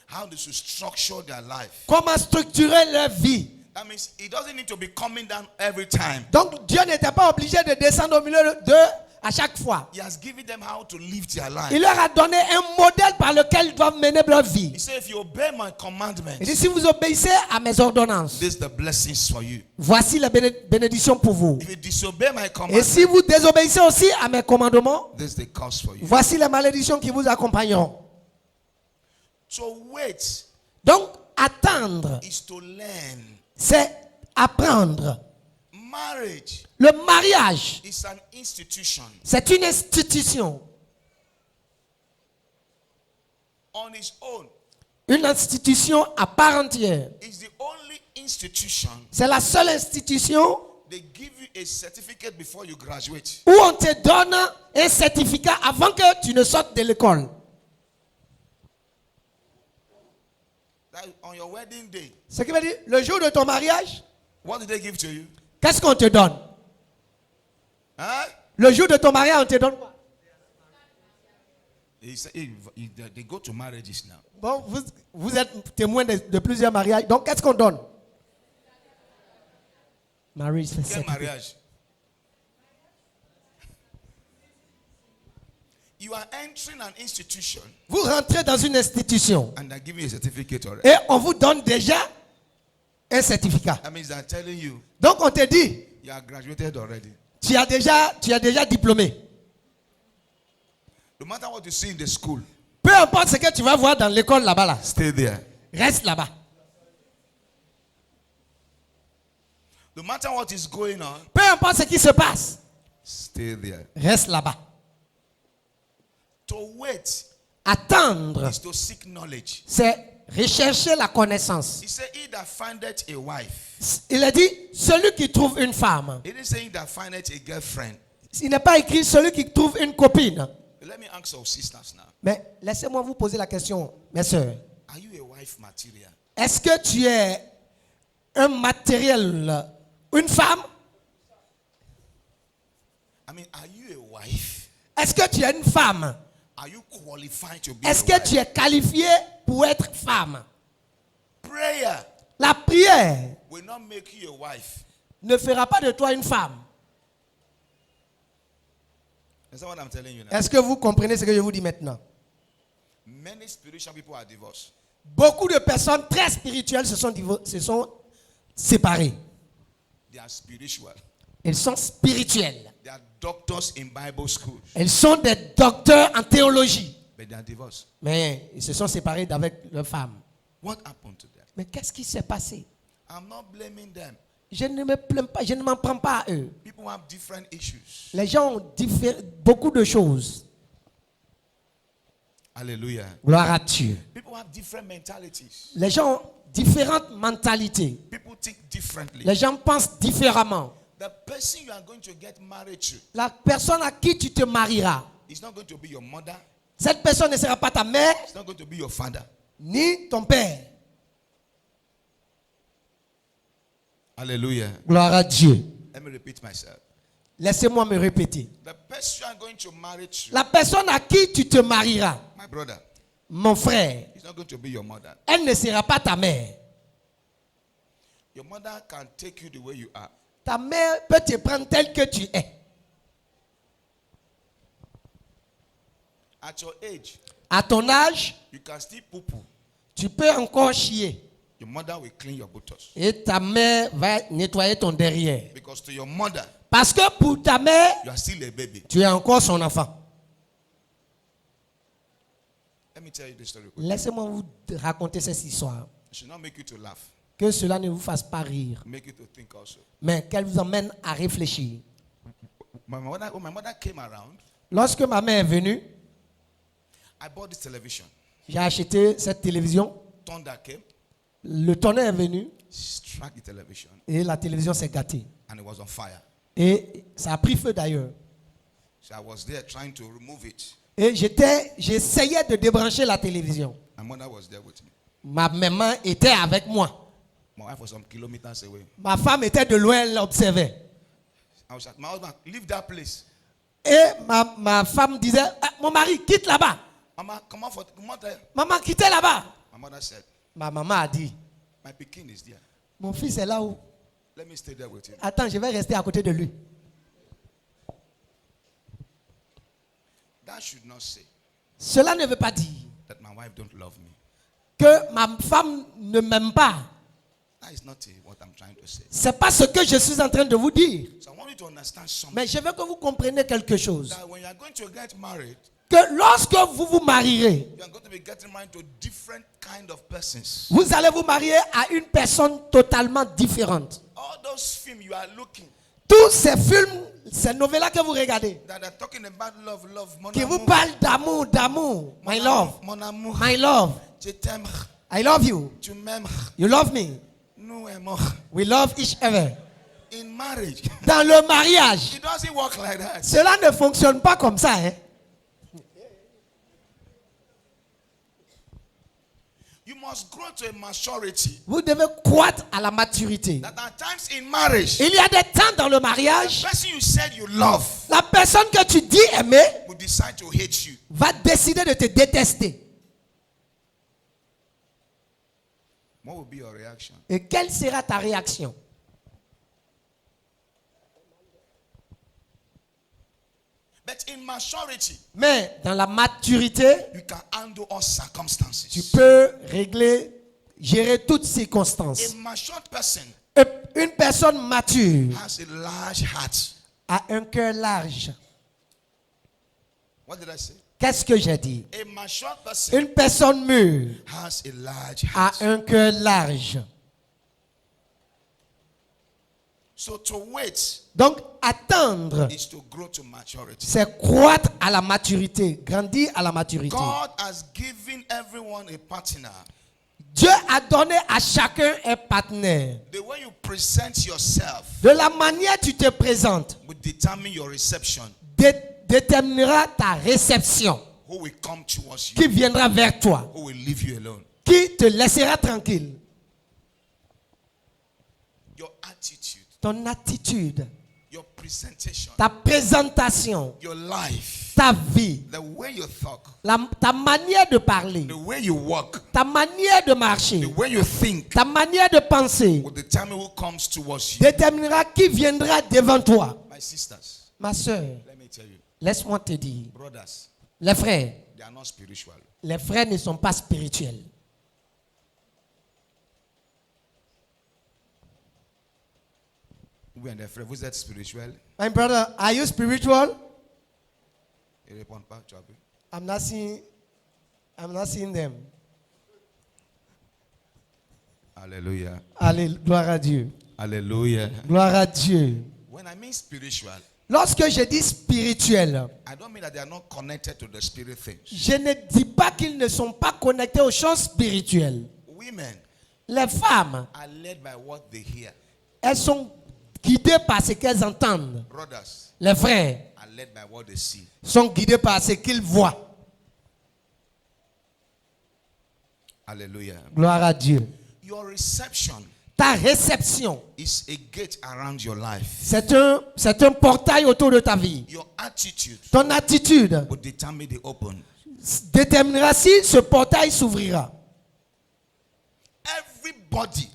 [SPEAKER 2] how they should structure their life.
[SPEAKER 1] Comment structurer leur vie.
[SPEAKER 2] That means it doesn't need to be coming down every time.
[SPEAKER 1] Donc Dieu n'était pas obligé de descendre au milieu d'eux à chaque fois.
[SPEAKER 2] He has given them how to live their life.
[SPEAKER 1] Il leur a donné un modèle par lequel ils doivent mener leur vie.
[SPEAKER 2] He said, if you obey my commandments,
[SPEAKER 1] Il dit, si vous obéissez à mes ordonnances,
[SPEAKER 2] this is the blessings for you.
[SPEAKER 1] voici la bénédiction pour vous.
[SPEAKER 2] If you disobey my
[SPEAKER 1] Et
[SPEAKER 2] commandments,
[SPEAKER 1] si vous désobéissez aussi à mes commandements,
[SPEAKER 2] this is the curse for you.
[SPEAKER 1] voici les malédictions qui vous accompagneront.
[SPEAKER 2] So wait
[SPEAKER 1] Donc, attendre,
[SPEAKER 2] is to learn.
[SPEAKER 1] c'est apprendre.
[SPEAKER 2] Marriage
[SPEAKER 1] Le mariage,
[SPEAKER 2] is an institution.
[SPEAKER 1] c'est une institution.
[SPEAKER 2] On its own,
[SPEAKER 1] Une institution à part entière.
[SPEAKER 2] it's the only institution
[SPEAKER 1] C'est la seule institution
[SPEAKER 2] they give you a certificate before you graduate.
[SPEAKER 1] où on te donne un certificat avant que tu ne sortes de l'école.
[SPEAKER 2] That on your wedding day,
[SPEAKER 1] Ce qui veut dire, le jour de ton mariage,
[SPEAKER 2] what did they give to you?
[SPEAKER 1] qu'est-ce qu'on te donne?
[SPEAKER 2] Huh?
[SPEAKER 1] Le jour de ton mariage, on te donne quoi?
[SPEAKER 2] They go to marriages now.
[SPEAKER 1] Bon, vous êtes témoin de plusieurs mariages. Donc, qu'est-ce qu'on donne? Marriage
[SPEAKER 2] Quel
[SPEAKER 1] certificate.
[SPEAKER 2] mariage? You are entering an institution
[SPEAKER 1] Vous rentrez dans une institution
[SPEAKER 2] and they give you a certificate already.
[SPEAKER 1] et on vous donne déjà un certificat.
[SPEAKER 2] That means they're telling you
[SPEAKER 1] Donc, on te dit,
[SPEAKER 2] you are graduated already.
[SPEAKER 1] tu as déjà diplômé.
[SPEAKER 2] No matter what you see in the school,
[SPEAKER 1] Peu importe ce que tu vas voir dans l'école là-bas, là,
[SPEAKER 2] stay there.
[SPEAKER 1] reste là-bas.
[SPEAKER 2] No matter what is going on,
[SPEAKER 1] Peu importe ce qui se passe,
[SPEAKER 2] stay there.
[SPEAKER 1] reste là-bas.
[SPEAKER 2] To wait
[SPEAKER 1] Attendre,
[SPEAKER 2] is to seek knowledge.
[SPEAKER 1] c'est rechercher la connaissance.
[SPEAKER 2] He said, he that findeth a wife.
[SPEAKER 1] Il a dit, celui qui trouve une femme.
[SPEAKER 2] He didn't say he that findeth a girlfriend.
[SPEAKER 1] Il n'est pas écrit celui qui trouve une copine.
[SPEAKER 2] Let me ask our sisters now.
[SPEAKER 1] Mais laissez-moi vous poser la question, mes sœurs.
[SPEAKER 2] Are you a wife material?
[SPEAKER 1] Est-ce que tu es un matériel, une femme?
[SPEAKER 2] I mean, are you a wife?
[SPEAKER 1] Est-ce que tu es une femme?
[SPEAKER 2] Are you qualified to be
[SPEAKER 1] Est-ce
[SPEAKER 2] a
[SPEAKER 1] que
[SPEAKER 2] wife?
[SPEAKER 1] tu es qualifié pour être femme?
[SPEAKER 2] Prayer
[SPEAKER 1] La prière
[SPEAKER 2] will not make you a wife.
[SPEAKER 1] ne fera pas de toi une femme.
[SPEAKER 2] Is that what I'm telling you now?
[SPEAKER 1] Est-ce que vous comprenez ce que je vous dis maintenant?
[SPEAKER 2] Many spiritual people are divorced.
[SPEAKER 1] Beaucoup de personnes très spirituelles se sont séparées.
[SPEAKER 2] They are spiritual.
[SPEAKER 1] Elles sont spirituelles.
[SPEAKER 2] They are doctors in Bible schools,
[SPEAKER 1] Elles sont des docteurs en théologie.
[SPEAKER 2] but they are divorced.
[SPEAKER 1] Mais ils se sont séparés d'avec leur femme.
[SPEAKER 2] What happened to them?
[SPEAKER 1] Mais qu'est-ce qui s'est passé?
[SPEAKER 2] I'm not blaming them.
[SPEAKER 1] Je ne me plains pas, je ne m'en prends pas à eux.
[SPEAKER 2] People have different issues.
[SPEAKER 1] Les gens ont beaucoup de choses.
[SPEAKER 2] Hallelujah.
[SPEAKER 1] Gloire à Dieu.
[SPEAKER 2] People have different mentalities.
[SPEAKER 1] Les gens ont différentes mentalités.
[SPEAKER 2] People think differently.
[SPEAKER 1] Les gens pensent différemment.
[SPEAKER 2] The person you are going to get married to
[SPEAKER 1] La personne à qui tu te marieras,
[SPEAKER 2] is not going to be your mother.
[SPEAKER 1] cette personne ne sera pas ta mère
[SPEAKER 2] It's not going to be your father.
[SPEAKER 1] ni ton père.
[SPEAKER 2] Hallelujah.
[SPEAKER 1] Gloire à Dieu.
[SPEAKER 2] Let me repeat myself.
[SPEAKER 1] Laissez-moi me répéter.
[SPEAKER 2] The person you are going to marry to,
[SPEAKER 1] La personne à qui tu te marieras,
[SPEAKER 2] my brother,
[SPEAKER 1] mon frère,
[SPEAKER 2] is not going to be your mother.
[SPEAKER 1] elle ne sera pas ta mère.
[SPEAKER 2] Your mother can take you the way you are.
[SPEAKER 1] Ta mère peut te prendre tel que tu es.
[SPEAKER 2] At your age,
[SPEAKER 1] À ton âge,
[SPEAKER 2] you can still poo-poo.
[SPEAKER 1] tu peux encore chier.
[SPEAKER 2] Your mother will clean your buttocks.
[SPEAKER 1] Et ta mère va nettoyer ton derrière.
[SPEAKER 2] Because to your mother,
[SPEAKER 1] Parce que pour ta mère,
[SPEAKER 2] you are still a baby.
[SPEAKER 1] tu es encore son enfant.
[SPEAKER 2] Let me tell you this story quick.
[SPEAKER 1] Laissez-moi vous raconter cette histoire.
[SPEAKER 2] It should not make you to laugh.
[SPEAKER 1] Que cela ne vous fasse pas rire,
[SPEAKER 2] Make you to think also.
[SPEAKER 1] mais qu'elle vous emmène à réfléchir.
[SPEAKER 2] When my mother came around,
[SPEAKER 1] Lorsque ma mère est venue,
[SPEAKER 2] I bought this television.
[SPEAKER 1] j'ai acheté cette télévision.
[SPEAKER 2] Thunder came,
[SPEAKER 1] Le tonnerre est venu
[SPEAKER 2] struck the television,
[SPEAKER 1] et la télévision s'est gâtée.
[SPEAKER 2] and it was on fire.
[SPEAKER 1] Et ça a pris feu d'ailleurs.
[SPEAKER 2] So I was there trying to remove it.
[SPEAKER 1] Et j'essayais de débrancher la télévision.
[SPEAKER 2] My mother was there with me.
[SPEAKER 1] Ma maman était avec moi.
[SPEAKER 2] My wife was some kilometers away.
[SPEAKER 1] Ma femme était de loin, elle l'observait.
[SPEAKER 2] I was like, my husband, leave that place.
[SPEAKER 1] Et ma femme disait, ah, mon mari, quitte là-bas.
[SPEAKER 2] Mama, come on there.
[SPEAKER 1] Maman, quittez là-bas.
[SPEAKER 2] My mother said,
[SPEAKER 1] Ma maman a dit,
[SPEAKER 2] my Pekin is there.
[SPEAKER 1] mon fils est là-haut.
[SPEAKER 2] Let me stay there with him.
[SPEAKER 1] Attends, je vais rester à côté de lui.
[SPEAKER 2] That should not say
[SPEAKER 1] Cela ne veut pas dire
[SPEAKER 2] that my wife don't love me.
[SPEAKER 1] que ma femme ne m'aime pas.
[SPEAKER 2] That is not what I'm trying to say.
[SPEAKER 1] C'est pas ce que je suis en train de vous dire.
[SPEAKER 2] So I want you to understand something.
[SPEAKER 1] Mais je veux que vous compreniez quelque chose.
[SPEAKER 2] That when you are going to get married,
[SPEAKER 1] Que lorsque vous vous marierez,
[SPEAKER 2] you are going to be getting married to different kind of persons.
[SPEAKER 1] vous allez vous marier à une personne totalement différente.
[SPEAKER 2] All those films you are looking
[SPEAKER 1] Tous ces films, ces novellas que vous regardez,
[SPEAKER 2] that are talking about love, mon
[SPEAKER 1] qui vous
[SPEAKER 2] amour,
[SPEAKER 1] parlent d'amour, d'amour. My love,
[SPEAKER 2] mon amour,
[SPEAKER 1] my love,
[SPEAKER 2] je t'aime,
[SPEAKER 1] I love you,
[SPEAKER 2] tu m'aimes,
[SPEAKER 1] you love me,
[SPEAKER 2] nous aimons.
[SPEAKER 1] we love each other.
[SPEAKER 2] In marriage,
[SPEAKER 1] Dans le mariage,
[SPEAKER 2] it doesn't work like that.
[SPEAKER 1] cela ne fonctionne pas comme ça. Hein?
[SPEAKER 2] You must grow to a maturity.
[SPEAKER 1] Vous devez croître à la maturité.
[SPEAKER 2] That at times in marriage,
[SPEAKER 1] Il y a des temps dans le
[SPEAKER 2] the
[SPEAKER 1] mariage,
[SPEAKER 2] person you said you love
[SPEAKER 1] la personne que tu dis aimer
[SPEAKER 2] will decide to hate you.
[SPEAKER 1] va décider de te détester.
[SPEAKER 2] What will be your reaction?
[SPEAKER 1] Et quelle sera ta réaction?
[SPEAKER 2] But in maturity,
[SPEAKER 1] Mais dans la maturité,
[SPEAKER 2] you can handle all
[SPEAKER 1] tu
[SPEAKER 2] circumstances.
[SPEAKER 1] peux gérer toutes circonstances.
[SPEAKER 2] A matured person
[SPEAKER 1] Et une personne mature
[SPEAKER 2] has a large heart.
[SPEAKER 1] a un cœur large.
[SPEAKER 2] What did I say?
[SPEAKER 1] Qu'est-ce que j'ai dit?
[SPEAKER 2] A matured person
[SPEAKER 1] Une personne mûre
[SPEAKER 2] has a large
[SPEAKER 1] a
[SPEAKER 2] heart.
[SPEAKER 1] un cœur large.
[SPEAKER 2] So to wait
[SPEAKER 1] Donc, attendre,
[SPEAKER 2] is to grow to maturity.
[SPEAKER 1] c'est croître à la maturité, grandir à la maturité.
[SPEAKER 2] God has given everyone a partner.
[SPEAKER 1] Dieu a donné à chacun un partenaire.
[SPEAKER 2] The way you present yourself
[SPEAKER 1] De la manière dont tu te présentes
[SPEAKER 2] will determine your reception.
[SPEAKER 1] déterminera ta réception
[SPEAKER 2] Who will come towards you?
[SPEAKER 1] qui viendra vers toi,
[SPEAKER 2] Who will leave you alone?
[SPEAKER 1] qui te laissera tranquille.
[SPEAKER 2] Your attitude,
[SPEAKER 1] Ton attitude,
[SPEAKER 2] your presentation,
[SPEAKER 1] ta présentation,
[SPEAKER 2] your life,
[SPEAKER 1] ta vie,
[SPEAKER 2] the way you talk,
[SPEAKER 1] ta manière de parler,
[SPEAKER 2] the way you walk,
[SPEAKER 1] ta manière de marcher,
[SPEAKER 2] the way you think
[SPEAKER 1] ta manière de penser
[SPEAKER 2] will determine who comes towards you.
[SPEAKER 1] déterminera qui viendra devant toi.
[SPEAKER 2] My sisters,
[SPEAKER 1] Ma soeur,
[SPEAKER 2] let me tell you,
[SPEAKER 1] laisse-moi te dire,
[SPEAKER 2] brothers,
[SPEAKER 1] les frères,
[SPEAKER 2] they are not spiritual.
[SPEAKER 1] les frères ne sont pas spirituels.
[SPEAKER 2] Oui, and frères, vous êtes spirituel?
[SPEAKER 1] My brother, are you spiritual?
[SPEAKER 2] Ils répondent pas, tu as vu?
[SPEAKER 1] I'm not seeing them.
[SPEAKER 2] Alléluia.
[SPEAKER 1] Allez, gloire à Dieu.
[SPEAKER 2] Alléluia.
[SPEAKER 1] Gloire à Dieu.
[SPEAKER 2] When I mean spiritual,
[SPEAKER 1] Lorsque je dis spirituel,
[SPEAKER 2] I don't mean that they are not connected to the spirit things.
[SPEAKER 1] je ne dis pas qu'ils ne sont pas connectés aux choses spirituelles.
[SPEAKER 2] Women
[SPEAKER 1] Les femmes,
[SPEAKER 2] are led by what they hear.
[SPEAKER 1] elles sont guidées par ce qu'elles entendent.
[SPEAKER 2] Brothers
[SPEAKER 1] Les frères
[SPEAKER 2] are led by what they see.
[SPEAKER 1] sont guidés par ce qu'ils voient.
[SPEAKER 2] Hallelujah.
[SPEAKER 1] Gloire à Dieu.
[SPEAKER 2] Your reception
[SPEAKER 1] Ta réception,
[SPEAKER 2] is a gate around your life.
[SPEAKER 1] c'est un portail autour de ta vie.
[SPEAKER 2] Your attitude
[SPEAKER 1] Ton attitude
[SPEAKER 2] will determine the open.
[SPEAKER 1] déterminera si ce portail s'ouvrira.
[SPEAKER 2] Everybody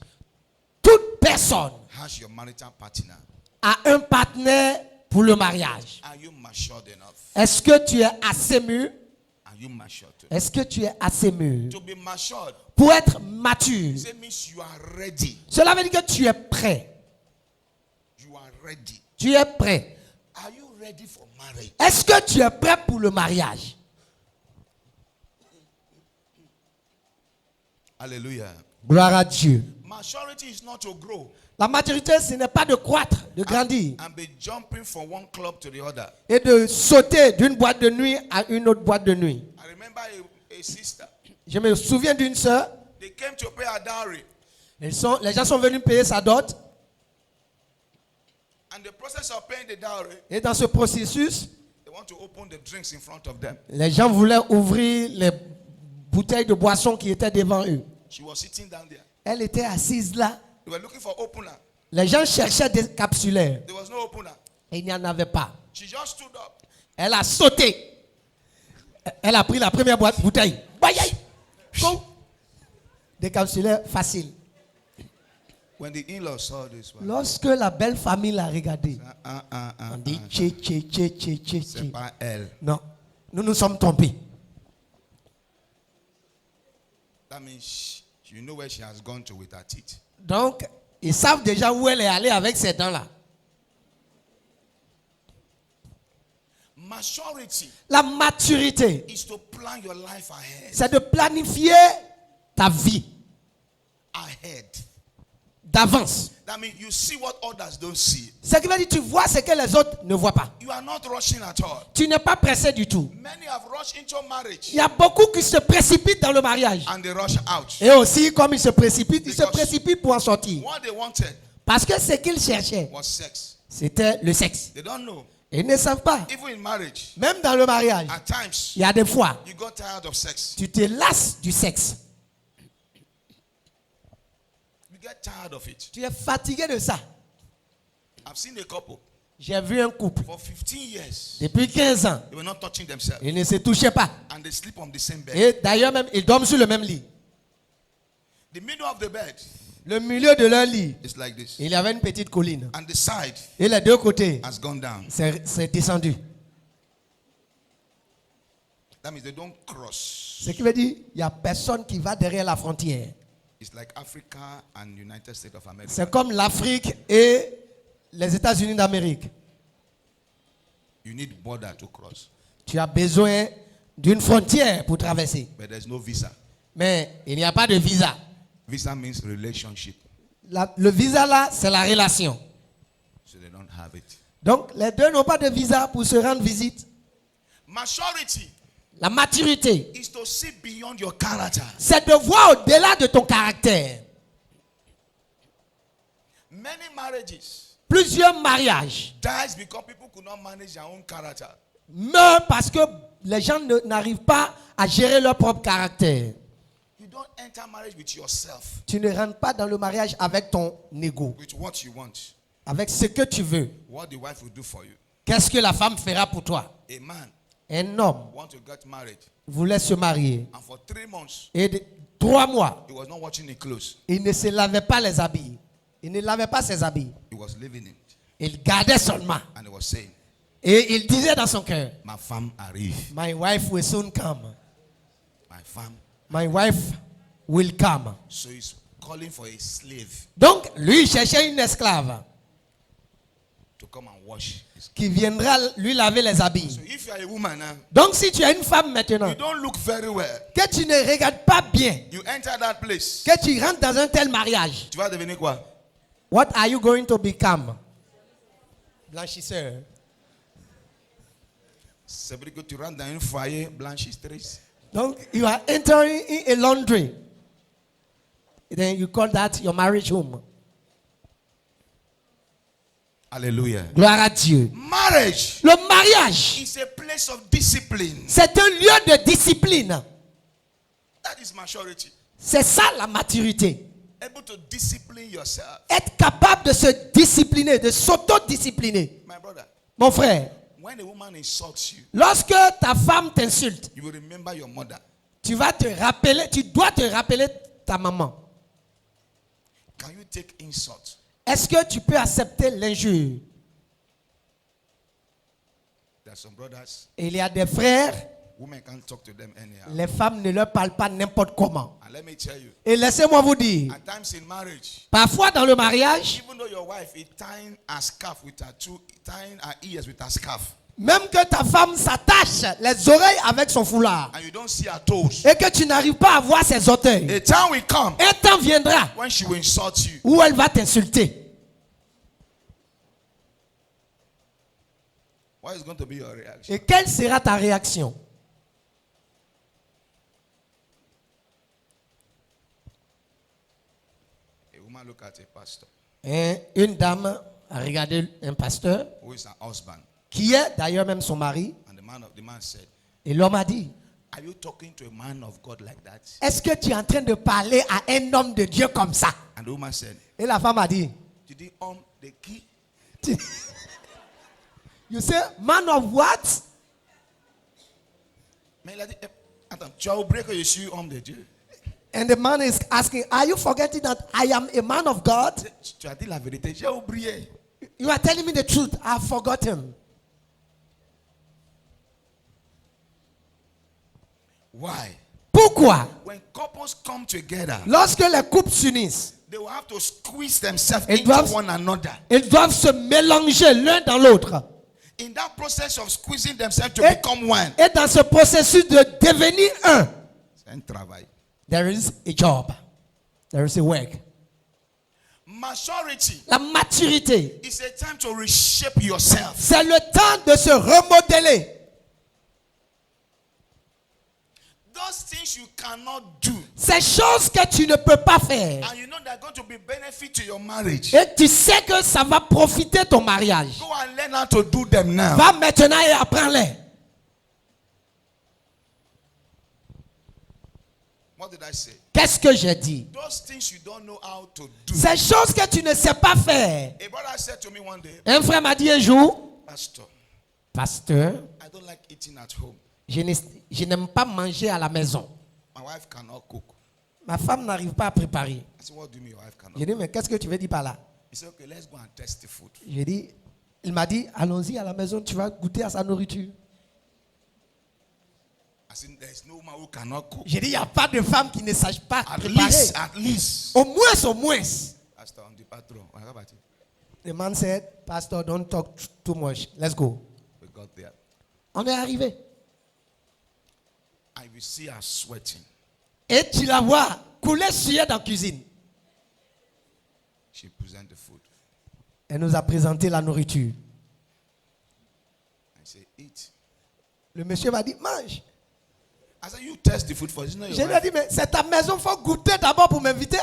[SPEAKER 1] Toute personne
[SPEAKER 2] has your marital partner.
[SPEAKER 1] a un partenaire pour le mariage.
[SPEAKER 2] Are you matured enough?
[SPEAKER 1] Est-ce que tu es assez mûr
[SPEAKER 2] And you mature to?
[SPEAKER 1] Est-ce que tu es assez mûr?
[SPEAKER 2] To be matured,
[SPEAKER 1] Pour être mature,
[SPEAKER 2] it means you are ready.
[SPEAKER 1] cela veut dire que tu es prêt.
[SPEAKER 2] You are ready.
[SPEAKER 1] Tu es prêt.
[SPEAKER 2] Are you ready for marriage?
[SPEAKER 1] Est-ce que tu es prêt pour le mariage?
[SPEAKER 2] Hallelujah.
[SPEAKER 1] Gloire à Dieu.
[SPEAKER 2] Maturity is not to grow
[SPEAKER 1] La maturité, ce n'est pas de croître, de grandir
[SPEAKER 2] and be jumping from one club to the other.
[SPEAKER 1] et de sauter d'une boîte de nuit à une autre boîte de nuit.
[SPEAKER 2] I remember a sister.
[SPEAKER 1] Je me souviens d'une sœur.
[SPEAKER 2] They came to pay her dowry.
[SPEAKER 1] Les gens sont venus payer sa dot.
[SPEAKER 2] And the process of paying the dowry,
[SPEAKER 1] Et dans ce processus,
[SPEAKER 2] they want to open the drinks in front of them.
[SPEAKER 1] les gens voulaient ouvrir les bouteilles de boisson qui étaient devant eux.
[SPEAKER 2] She was sitting down there.
[SPEAKER 1] Elle était assise là.
[SPEAKER 2] They were looking for opener.
[SPEAKER 1] Les gens cherchaient des capsulaires.
[SPEAKER 2] There was no opener.
[SPEAKER 1] Et il n'y en avait pas.
[SPEAKER 2] She just stood up.
[SPEAKER 1] Elle a sauté. Elle a pris la première boîte bouteille. Bayaï. Go. Des capsulaires faciles.
[SPEAKER 2] When the in-laws saw this one,
[SPEAKER 1] Lorsque la belle famille l'a regardé, on dit tché, tché, tché, tché, tché,
[SPEAKER 2] c'est
[SPEAKER 1] tché.
[SPEAKER 2] pas elle.
[SPEAKER 1] Non, nous nous sommes trompés.
[SPEAKER 2] That means you know where she has gone to with her teeth.
[SPEAKER 1] Donc, ils savent déjà où elle est allée avec ces dents-là.
[SPEAKER 2] Maturity
[SPEAKER 1] La maturité,
[SPEAKER 2] is to plan your life ahead.
[SPEAKER 1] c'est de planifier ta vie
[SPEAKER 2] Ahead.
[SPEAKER 1] d'avance.
[SPEAKER 2] That means you see what others don't see.
[SPEAKER 1] Ce qui veut dire que tu vois ce que les autres ne voient pas.
[SPEAKER 2] You are not rushing at all.
[SPEAKER 1] Tu n'es pas pressé du tout.
[SPEAKER 2] Many have rushed into marriage
[SPEAKER 1] Il y a beaucoup qui se précipitent dans le mariage.
[SPEAKER 2] and they rush out.
[SPEAKER 1] Et aussi, comme ils se précipitent pour en sortir.
[SPEAKER 2] What they wanted
[SPEAKER 1] Parce que ce qu'ils cherchaient,
[SPEAKER 2] was sex.
[SPEAKER 1] c'était le sexe.
[SPEAKER 2] They don't know.
[SPEAKER 1] Ils ne savent pas.
[SPEAKER 2] Even in marriage,
[SPEAKER 1] Même dans le mariage,
[SPEAKER 2] at times,
[SPEAKER 1] il y a des fois,
[SPEAKER 2] you got tired of sex.
[SPEAKER 1] tu te lasses du sexe.
[SPEAKER 2] You get tired of it.
[SPEAKER 1] Tu es fatigué de ça.
[SPEAKER 2] I've seen a couple
[SPEAKER 1] J'ai vu un couple,
[SPEAKER 2] for 15 years.
[SPEAKER 1] depuis 15 ans,
[SPEAKER 2] They were not touching themselves.
[SPEAKER 1] ils ne se touchaient pas.
[SPEAKER 2] And they sleep on the same bed.
[SPEAKER 1] Et d'ailleurs même, ils dorment sur le même lit.
[SPEAKER 2] The middle of the bed
[SPEAKER 1] Le milieu de leur lit,
[SPEAKER 2] is like this.
[SPEAKER 1] il y avait une petite colline.
[SPEAKER 2] And the side
[SPEAKER 1] Et les deux côtés,
[SPEAKER 2] has gone down.
[SPEAKER 1] c'est descendu.
[SPEAKER 2] That means they don't cross.
[SPEAKER 1] Ce qui veut dire, il n'y a personne qui va derrière la frontière.
[SPEAKER 2] It's like Africa and United States of America.
[SPEAKER 1] C'est comme l'Afrique et les États-Unis d'Amérique.
[SPEAKER 2] You need border to cross.
[SPEAKER 1] Tu as besoin d'une frontière pour traverser.
[SPEAKER 2] But there's no visa.
[SPEAKER 1] Mais il n'y a pas de visa.
[SPEAKER 2] Visa means relationship.
[SPEAKER 1] Le visa là, c'est la relation.
[SPEAKER 2] So they don't have it.
[SPEAKER 1] Donc, les deux n'ont pas de visa pour se rendre visite.
[SPEAKER 2] Maturity
[SPEAKER 1] La maturité,
[SPEAKER 2] is to see beyond your character.
[SPEAKER 1] c'est de voir au-delà de ton caractère.
[SPEAKER 2] Many marriages
[SPEAKER 1] Plusieurs mariages
[SPEAKER 2] dies because people could not manage their own character.
[SPEAKER 1] meurent parce que les gens n'arrivent pas à gérer leur propre caractère.
[SPEAKER 2] You don't enter marriage with yourself,
[SPEAKER 1] Tu ne rentres pas dans le mariage avec ton ego,
[SPEAKER 2] with what you want,
[SPEAKER 1] avec ce que tu veux.
[SPEAKER 2] what the wife will do for you.
[SPEAKER 1] Qu'est-ce que la femme fera pour toi?
[SPEAKER 2] A man
[SPEAKER 1] Un homme
[SPEAKER 2] want to get married,
[SPEAKER 1] voulait se marier.
[SPEAKER 2] and for 3 months
[SPEAKER 1] Et 3 mois,
[SPEAKER 2] he was not watching the clothes.
[SPEAKER 1] il ne se lavait pas les habits. Il ne lavait pas ses habits.
[SPEAKER 2] He was living it,
[SPEAKER 1] Il gardait seulement.
[SPEAKER 2] and he was saying,
[SPEAKER 1] Et il disait dans son cœur,
[SPEAKER 2] "My femme arrive.
[SPEAKER 1] My wife will soon come.
[SPEAKER 2] My femme."
[SPEAKER 1] My wife will come.
[SPEAKER 2] So he's calling for a slave
[SPEAKER 1] Donc, lui, il cherchait une esclave
[SPEAKER 2] to come and wash his.
[SPEAKER 1] qui viendra lui laver les
[SPEAKER 2] So
[SPEAKER 1] habits.
[SPEAKER 2] if you are a woman now,
[SPEAKER 1] Donc, si tu es une femme maintenant,
[SPEAKER 2] you don't look very well.
[SPEAKER 1] que tu ne regardes pas bien,
[SPEAKER 2] You enter that place.
[SPEAKER 1] que tu rentres dans un tel mariage,
[SPEAKER 2] Tu vas devenir quoi?
[SPEAKER 1] what are you going to become? Blanchisseur.
[SPEAKER 2] C'est vrai que tu rentres dans un foyer blanchistrice.
[SPEAKER 1] Donc, you are entering in a laundry. Then you call that your marriage home.
[SPEAKER 2] Hallelujah.
[SPEAKER 1] Gloire à Dieu.
[SPEAKER 2] Marriage
[SPEAKER 1] Le mariage,
[SPEAKER 2] is a place of discipline.
[SPEAKER 1] c'est un lieu de discipline.
[SPEAKER 2] That is maturity.
[SPEAKER 1] C'est ça la maturité.
[SPEAKER 2] Able to discipline yourself.
[SPEAKER 1] Être capable de se discipliner, de s'auto-discipliner.
[SPEAKER 2] My brother,
[SPEAKER 1] Mon frère,
[SPEAKER 2] when a woman insults you,
[SPEAKER 1] lorsque ta femme t'insulte,
[SPEAKER 2] you will remember your mother.
[SPEAKER 1] tu dois te rappeler ta maman.
[SPEAKER 2] Can you take insult?
[SPEAKER 1] Est-ce que tu peux accepter l'injure?
[SPEAKER 2] There are some brothers,
[SPEAKER 1] Il y a des frères,
[SPEAKER 2] Women can't talk to them anyhow.
[SPEAKER 1] Les femmes ne leur parlent pas n'importe comment.
[SPEAKER 2] And let me tell you,
[SPEAKER 1] Et laissez-moi vous dire,
[SPEAKER 2] at times in marriage,
[SPEAKER 1] parfois dans le mariage,
[SPEAKER 2] even though your wife is tying a scarf with her tying her ears with her scarf,
[SPEAKER 1] même que ta femme s'attache les oreilles avec son foulard
[SPEAKER 2] and you don't see her toes,
[SPEAKER 1] et que tu n'arrives pas à voir ses orteils,
[SPEAKER 2] a time will come
[SPEAKER 1] un temps viendra
[SPEAKER 2] when she will insult you.
[SPEAKER 1] où elle va t'insulter.
[SPEAKER 2] What is going to be your reaction?
[SPEAKER 1] Et quelle sera ta réaction?
[SPEAKER 2] A woman look at a pastor
[SPEAKER 1] Et une dame a regardé un pasteur
[SPEAKER 2] who is her husband,
[SPEAKER 1] qui est d'ailleurs même son mari,
[SPEAKER 2] and the man said,
[SPEAKER 1] et l'homme a dit,
[SPEAKER 2] "Are you talking to a man of God like that?"
[SPEAKER 1] est-ce que tu es en train de parler à un homme de Dieu comme ça?
[SPEAKER 2] And the woman said,
[SPEAKER 1] Et la femme a dit,
[SPEAKER 2] "Did he the key?"
[SPEAKER 1] you say, man of what?
[SPEAKER 2] Mais il a dit, attends, tu as oublié que je suis homme de Dieu.
[SPEAKER 1] And the man is asking, are you forgetting that I am a man of God?
[SPEAKER 2] Tu as dit la vérité, j'ai oublié.
[SPEAKER 1] You are telling me the truth. I've forgotten.
[SPEAKER 2] Why?
[SPEAKER 1] Pourquoi?
[SPEAKER 2] When couples come together,
[SPEAKER 1] Lorsque les couples s'unissent,
[SPEAKER 2] they will have to squeeze themselves
[SPEAKER 1] It
[SPEAKER 2] into
[SPEAKER 1] was-
[SPEAKER 2] one another.
[SPEAKER 1] ils doivent se mélanger l'un dans l'autre.
[SPEAKER 2] In that process of squeezing themselves to
[SPEAKER 1] Et-
[SPEAKER 2] become one,
[SPEAKER 1] Et dans ce processus de devenir un,
[SPEAKER 2] c'est un travail.
[SPEAKER 1] there is a job. There is a work.
[SPEAKER 2] Maturity
[SPEAKER 1] La maturité,
[SPEAKER 2] is a time to reshape yourself.
[SPEAKER 1] c'est le temps de se remodeler.
[SPEAKER 2] Those things you cannot do,
[SPEAKER 1] Ces choses que tu ne peux pas faire.
[SPEAKER 2] and you know they're going to be benefit to your marriage.
[SPEAKER 1] Et tu sais que ça va profiter ton mariage.
[SPEAKER 2] Go and learn how to do them now.
[SPEAKER 1] Va maintenant et apprends-les.
[SPEAKER 2] What did I say?
[SPEAKER 1] Qu'est-ce que j'ai dit?
[SPEAKER 2] Those things you don't know how to do.
[SPEAKER 1] Ces choses que tu ne sais pas faire.
[SPEAKER 2] A brother said to me one day,
[SPEAKER 1] Un frère m'a dit un jour,
[SPEAKER 2] Pastor,
[SPEAKER 1] pasteur,
[SPEAKER 2] I don't like eating at home.
[SPEAKER 1] je n'aime pas manger à la maison.
[SPEAKER 2] My wife cannot cook.
[SPEAKER 1] Ma femme n'arrive pas à préparer.
[SPEAKER 2] I said, what do you mean your wife cannot
[SPEAKER 1] J'ai
[SPEAKER 2] cook?
[SPEAKER 1] dit, mais qu'est-ce que tu veux dire par là?
[SPEAKER 2] He said, okay, let's go and test the food.
[SPEAKER 1] J'ai dit, il m'a dit, allons-y à la maison, tu vas goûter à sa nourriture.
[SPEAKER 2] I said, there's no man who cannot cook.
[SPEAKER 1] J'ai dit, il n'y a pas de femme qui ne sache pas
[SPEAKER 2] At
[SPEAKER 1] préparer.
[SPEAKER 2] least.
[SPEAKER 1] Au moins.
[SPEAKER 2] Pastor, I'm the patron. What about it?
[SPEAKER 1] The man said, Pastor, don't talk too much. Let's go.
[SPEAKER 2] We got there.
[SPEAKER 1] On est arrivé.
[SPEAKER 2] I will see her sweating.
[SPEAKER 1] Et tu la vois couler sueur dans la cuisine.
[SPEAKER 2] She present the food.
[SPEAKER 1] Elle nous a présenté la nourriture.
[SPEAKER 2] I say, eat.
[SPEAKER 1] Le monsieur m'a dit, mange.
[SPEAKER 2] I said, you test the food first. It's not
[SPEAKER 1] Je
[SPEAKER 2] your
[SPEAKER 1] lui ai
[SPEAKER 2] wife.
[SPEAKER 1] dit, mais c'est ta maison, il faut goûter d'abord pour m'inviter.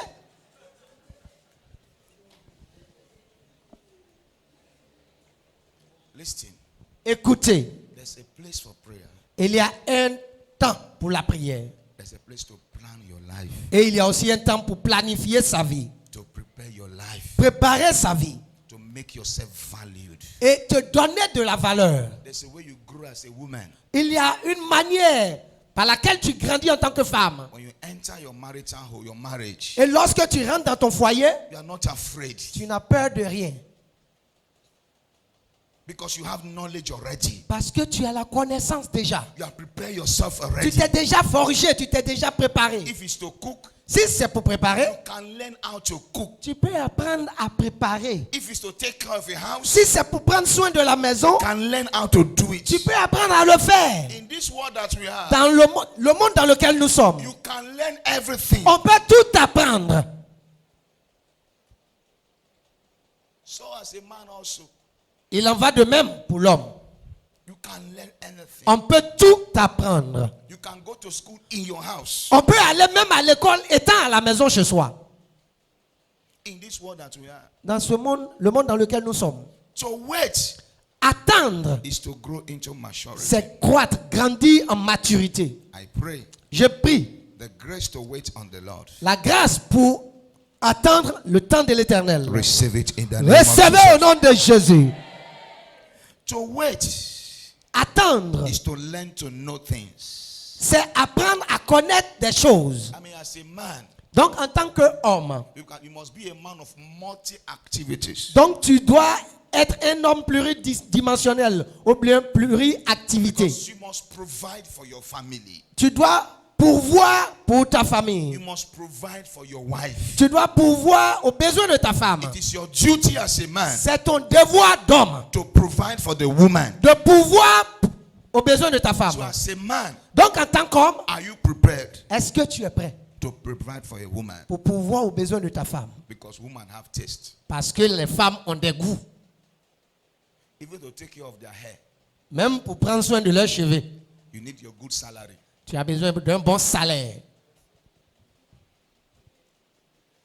[SPEAKER 2] Listen,
[SPEAKER 1] Écoutez,
[SPEAKER 2] there's a place for prayer.
[SPEAKER 1] il y a un temps pour la prière.
[SPEAKER 2] There's a place to plan your life,
[SPEAKER 1] Et il y a aussi un temps pour planifier sa vie.
[SPEAKER 2] to prepare your life,
[SPEAKER 1] Préparer sa vie.
[SPEAKER 2] to make yourself valued.
[SPEAKER 1] Et te donner de la valeur.
[SPEAKER 2] There's a way you grow as a woman.
[SPEAKER 1] Il y a une manière par laquelle tu grandis en tant que femme.
[SPEAKER 2] When you enter your marital home, your marriage,
[SPEAKER 1] Et lorsque tu rentres dans ton foyer,
[SPEAKER 2] you are not afraid
[SPEAKER 1] tu n'as peur de rien.
[SPEAKER 2] because you have knowledge already.
[SPEAKER 1] Parce que tu as la connaissance déjà.
[SPEAKER 2] You have prepared yourself
[SPEAKER 1] Tu
[SPEAKER 2] already.
[SPEAKER 1] t'es déjà forgé, tu t'es déjà préparé.
[SPEAKER 2] If it's to cook,
[SPEAKER 1] Si c'est pour préparer,
[SPEAKER 2] you can learn how to cook.
[SPEAKER 1] tu peux apprendre à préparer.
[SPEAKER 2] If it's to take care of a house,
[SPEAKER 1] Si c'est pour prendre soin de la maison,
[SPEAKER 2] you can learn how to do it.
[SPEAKER 1] tu peux apprendre à le faire.
[SPEAKER 2] In this world that we are,
[SPEAKER 1] Dans le monde dans lequel nous sommes,
[SPEAKER 2] you can learn everything.
[SPEAKER 1] on peut tout apprendre.
[SPEAKER 2] So as a man also,
[SPEAKER 1] Il en va de même pour l'homme.
[SPEAKER 2] you can learn anything.
[SPEAKER 1] On peut tout apprendre.
[SPEAKER 2] You can go to school in your house.
[SPEAKER 1] On peut aller même à l'école étant à la maison chez soi.
[SPEAKER 2] In this world that we are.
[SPEAKER 1] Dans ce monde, le monde dans lequel nous sommes.
[SPEAKER 2] To wait
[SPEAKER 1] Attendre,
[SPEAKER 2] is to grow into maturity.
[SPEAKER 1] c'est croître, grandir en maturité.
[SPEAKER 2] I pray
[SPEAKER 1] Je prie
[SPEAKER 2] the grace to wait on the Lord.
[SPEAKER 1] la grâce pour attendre le temps de l'éternel.
[SPEAKER 2] Receive it in the name of
[SPEAKER 1] Recevez au
[SPEAKER 2] Jesus.
[SPEAKER 1] nom de Jésus.
[SPEAKER 2] To wait
[SPEAKER 1] Attendre,
[SPEAKER 2] is to learn to know things.
[SPEAKER 1] c'est apprendre à connaître des choses.
[SPEAKER 2] I mean, as a man,
[SPEAKER 1] Donc, en tant qu'homme,
[SPEAKER 2] you must be a man of multi activities.
[SPEAKER 1] donc tu dois être un homme pluridimensionnel ou bien pluriactivité.
[SPEAKER 2] Because you must provide for your family.
[SPEAKER 1] Tu dois pourvoir pour ta
[SPEAKER 2] You
[SPEAKER 1] famille.
[SPEAKER 2] must provide for your wife.
[SPEAKER 1] Tu dois pourvoir aux besoins de ta femme.
[SPEAKER 2] It is your duty as a man
[SPEAKER 1] C'est ton devoir d'homme
[SPEAKER 2] to provide for the woman.
[SPEAKER 1] de pourvoir aux besoins de ta femme.
[SPEAKER 2] So as a man,
[SPEAKER 1] Donc en tant qu'homme,
[SPEAKER 2] are you prepared
[SPEAKER 1] est-ce que tu es prêt
[SPEAKER 2] to provide for a woman?
[SPEAKER 1] pour pourvoir aux besoins de ta femme?
[SPEAKER 2] Because women have taste.
[SPEAKER 1] Parce que les femmes ont des goûts.
[SPEAKER 2] Even to take care of their hair,
[SPEAKER 1] Même pour prendre soin de leurs cheveux,
[SPEAKER 2] you need your good salary.
[SPEAKER 1] tu as besoin d'un bon salaire.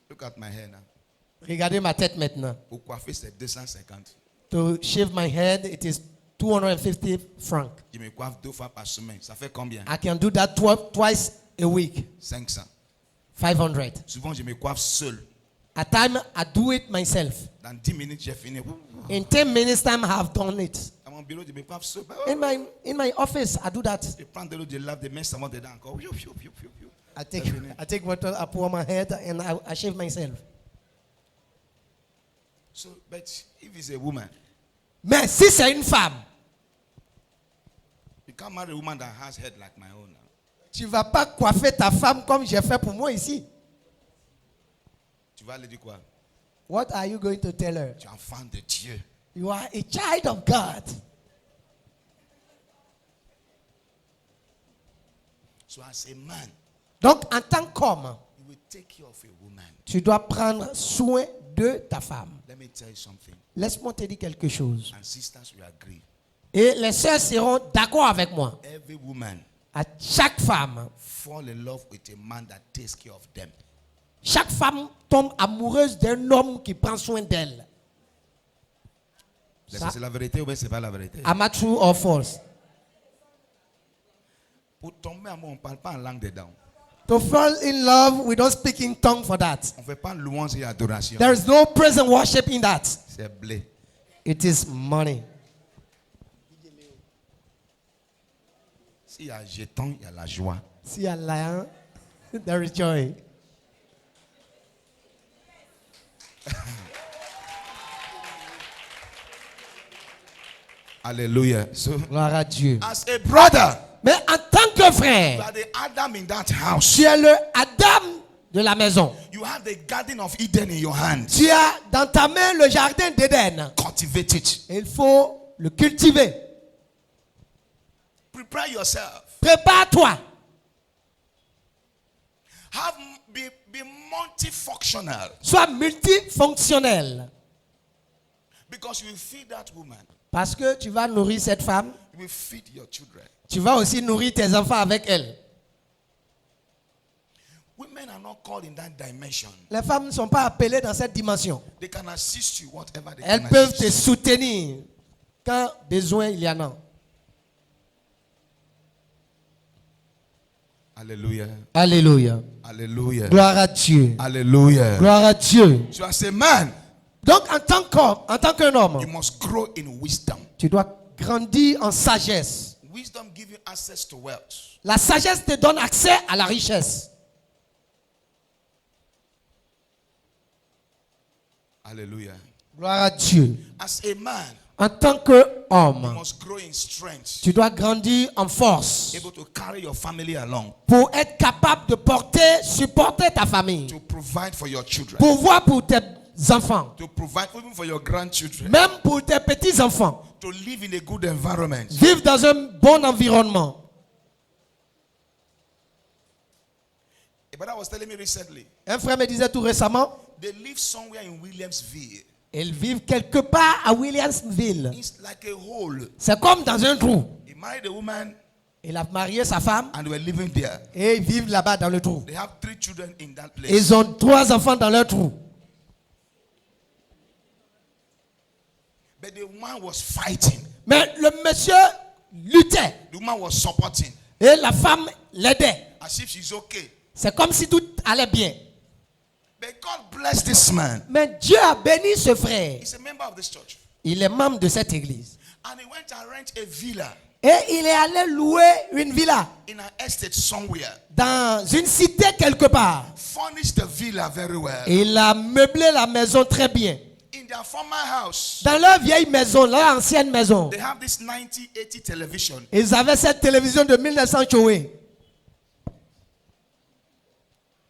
[SPEAKER 2] Look at my hair now.
[SPEAKER 1] Regardez ma tête maintenant.
[SPEAKER 2] Pour coiffer, c'est 250.
[SPEAKER 1] To shave my head, it is 250 francs.
[SPEAKER 2] Je me coiffe 2 fois par semaine. Ça fait combien?
[SPEAKER 1] I can do that twice a week.
[SPEAKER 2] 500.
[SPEAKER 1] 500.
[SPEAKER 2] Souvent, je me coiffe seul.
[SPEAKER 1] At time, I do it myself.
[SPEAKER 2] Dans 10 minutes, j'ai fini.
[SPEAKER 1] In 10 minutes time, I have done it.
[SPEAKER 2] À mon bureau, je me coiffe seul.
[SPEAKER 1] In my office, I do that.
[SPEAKER 2] Je prends de l'eau, je lave des mains, ça monte dedans encore.
[SPEAKER 1] I take water, I pour on my head, and I shave myself.
[SPEAKER 2] So, but if it's a woman,
[SPEAKER 1] Mais si c'est une femme,
[SPEAKER 2] you can't marry a woman that has head like my own.
[SPEAKER 1] tu vas pas coiffer ta femme comme j'ai fait pour moi ici.
[SPEAKER 2] Tu vas lui dire quoi?
[SPEAKER 1] What are you going to tell her?
[SPEAKER 2] Tu es enfant de Dieu.
[SPEAKER 1] You are a child of God.
[SPEAKER 2] So as a man,
[SPEAKER 1] Donc, en tant qu'homme,
[SPEAKER 2] you will take care of a woman.
[SPEAKER 1] tu dois prendre soin de ta femme.
[SPEAKER 2] Let me tell you something.
[SPEAKER 1] Laisse-moi te dire quelque chose.
[SPEAKER 2] And sisters will agree.
[SPEAKER 1] Et les sœurs seront d'accord avec moi.
[SPEAKER 2] Every woman
[SPEAKER 1] À chaque femme,
[SPEAKER 2] fall in love with a man that takes care of them.
[SPEAKER 1] chaque femme tombe amoureuse d'un homme qui prend soin d'elle.
[SPEAKER 2] C'est la vérité ou bien c'est pas la vérité?
[SPEAKER 1] Am I true or false?
[SPEAKER 2] Pour tomber amour, on ne parle pas en langue dedans.
[SPEAKER 1] To fall in love, we don't speak in tongue for that.
[SPEAKER 2] On ne fait pas louange et adoration.
[SPEAKER 1] There is no praise and worship in that.
[SPEAKER 2] C'est blé.
[SPEAKER 1] It is money.
[SPEAKER 2] S'il y a jeton, il y a la joie.
[SPEAKER 1] See a lion, there is joy.
[SPEAKER 2] Hallelujah. So,
[SPEAKER 1] Gloire à Dieu.
[SPEAKER 2] as a brother,
[SPEAKER 1] Mais en tant que
[SPEAKER 2] you
[SPEAKER 1] frère,
[SPEAKER 2] are the Adam in that house.
[SPEAKER 1] tu es le Adam de la maison.
[SPEAKER 2] You have the garden of Eden in your hands.
[SPEAKER 1] Tu as dans ta main le jardin d'Éden.
[SPEAKER 2] Cultivate it.
[SPEAKER 1] Il faut le cultiver.
[SPEAKER 2] Prepare yourself.
[SPEAKER 1] Prépare-toi.
[SPEAKER 2] Be multifunctional.
[SPEAKER 1] Sois multifonctionnel.
[SPEAKER 2] Because you will feed that woman.
[SPEAKER 1] Parce que tu vas nourrir cette femme.
[SPEAKER 2] You will feed your children.
[SPEAKER 1] Tu vas aussi nourrir tes enfants avec elle.
[SPEAKER 2] Women are not called in that dimension.
[SPEAKER 1] Les femmes ne sont pas appelées dans cette dimension.
[SPEAKER 2] They can assist you whatever they
[SPEAKER 1] Elles
[SPEAKER 2] can
[SPEAKER 1] peuvent
[SPEAKER 2] assist
[SPEAKER 1] te soutenir quand besoin il y en a.
[SPEAKER 2] Hallelujah.
[SPEAKER 1] Alléluia.
[SPEAKER 2] Hallelujah.
[SPEAKER 1] Gloire à Dieu.
[SPEAKER 2] Hallelujah.
[SPEAKER 1] Gloire à Dieu.
[SPEAKER 2] So as a man,
[SPEAKER 1] Donc en tant qu'homme, en tant qu'un
[SPEAKER 2] you
[SPEAKER 1] homme,
[SPEAKER 2] must grow in wisdom.
[SPEAKER 1] tu dois grandir en sagesse.
[SPEAKER 2] Wisdom gives you access to wealth.
[SPEAKER 1] La sagesse te donne accès à la richesse.
[SPEAKER 2] Hallelujah.
[SPEAKER 1] Gloire à Dieu.
[SPEAKER 2] As a man,
[SPEAKER 1] En tant
[SPEAKER 2] you
[SPEAKER 1] qu'homme,
[SPEAKER 2] must grow in strength.
[SPEAKER 1] tu dois grandir en force
[SPEAKER 2] Able to carry your family along.
[SPEAKER 1] pour être capable de porter, supporter ta famille.
[SPEAKER 2] To provide for your children.
[SPEAKER 1] Pouvoir pour tes enfants.
[SPEAKER 2] To provide even for your grandchildren.
[SPEAKER 1] Même pour tes petits-enfants.
[SPEAKER 2] To live in a good environment.
[SPEAKER 1] Vivre dans un bon environnement.
[SPEAKER 2] A brother was telling me recently,
[SPEAKER 1] Un frère me disait tout récemment,
[SPEAKER 2] they live somewhere in Williamsville.
[SPEAKER 1] ils vivent quelque part à Williamsville.
[SPEAKER 2] It's like a hole.
[SPEAKER 1] C'est comme dans un trou.
[SPEAKER 2] He married a woman
[SPEAKER 1] Il a marié sa femme
[SPEAKER 2] and they were living there.
[SPEAKER 1] et ils vivent là-bas dans le trou.
[SPEAKER 2] They have 3 children in that place.
[SPEAKER 1] Ils ont 3 enfants dans leur trou.
[SPEAKER 2] But the woman was fighting.
[SPEAKER 1] Mais le monsieur luttait
[SPEAKER 2] The woman was supporting.
[SPEAKER 1] et la femme l'aidait.
[SPEAKER 2] As if she's okay.
[SPEAKER 1] C'est comme si tout allait bien.
[SPEAKER 2] But God bless this man.
[SPEAKER 1] Mais Dieu a béni ce frère.
[SPEAKER 2] He's a member of this church.
[SPEAKER 1] Il est membre de cette église.
[SPEAKER 2] And he went and rent a villa
[SPEAKER 1] Et il est allé louer une villa
[SPEAKER 2] in an estate somewhere.
[SPEAKER 1] dans une cité quelque part.
[SPEAKER 2] Furnished the villa very well.
[SPEAKER 1] Il a meublé la maison très bien.
[SPEAKER 2] In their former house,
[SPEAKER 1] Dans leur vieille maison, leur ancienne maison,
[SPEAKER 2] they have this 1980 television.
[SPEAKER 1] ils avaient cette télévision de 1900 Choué.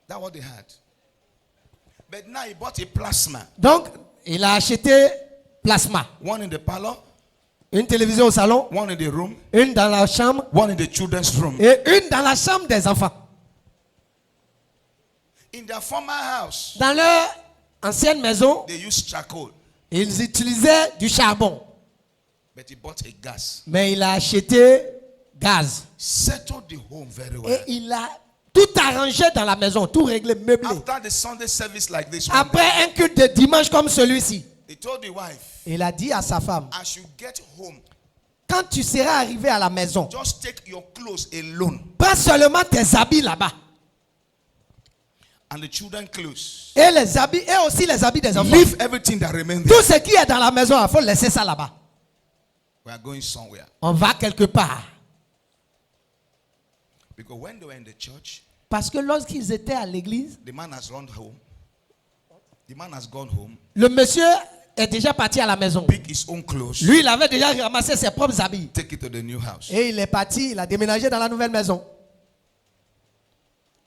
[SPEAKER 2] That's what they had. But now he bought a plasma.
[SPEAKER 1] Donc, il a acheté plasma.
[SPEAKER 2] One in the parlor,
[SPEAKER 1] Une télévision au salon,
[SPEAKER 2] one in the room,
[SPEAKER 1] une dans la chambre
[SPEAKER 2] one in the children's room.
[SPEAKER 1] et une dans la chambre des enfants.
[SPEAKER 2] In their former house,
[SPEAKER 1] Dans leur ancienne maison,
[SPEAKER 2] they used charcoal,
[SPEAKER 1] ils utilisaient du charbon.
[SPEAKER 2] but he bought a gas.
[SPEAKER 1] Mais il a acheté gaz.
[SPEAKER 2] Settled the home very
[SPEAKER 1] Et
[SPEAKER 2] well.
[SPEAKER 1] il a tout arrangé dans la maison, tout réglé, meublé.
[SPEAKER 2] After the Sunday service like this one,
[SPEAKER 1] Après un culte de dimanche comme celui-ci,
[SPEAKER 2] he told the wife,
[SPEAKER 1] il a dit à sa femme,
[SPEAKER 2] as you get home,
[SPEAKER 1] quand tu seras arrivé à la maison,
[SPEAKER 2] just take your clothes alone
[SPEAKER 1] prends seulement tes habits là-bas.
[SPEAKER 2] and the children clothes.
[SPEAKER 1] Et les habits, et aussi les habits des enfants.
[SPEAKER 2] Leave everything that remains
[SPEAKER 1] Tout
[SPEAKER 2] there.
[SPEAKER 1] ce qui est dans la maison, il faut laisser ça là-bas.
[SPEAKER 2] We are going somewhere.
[SPEAKER 1] On va quelque part.
[SPEAKER 2] Because when they were in the church,
[SPEAKER 1] Parce que lorsqu'ils étaient à l'église,
[SPEAKER 2] the man has run home. The man has gone home,
[SPEAKER 1] le monsieur est déjà parti à la maison.
[SPEAKER 2] pick his own clothes,
[SPEAKER 1] Lui, il avait déjà ramassé ses propres habits.
[SPEAKER 2] take it to the new house.
[SPEAKER 1] Et il est parti, il a déménagé dans la nouvelle maison.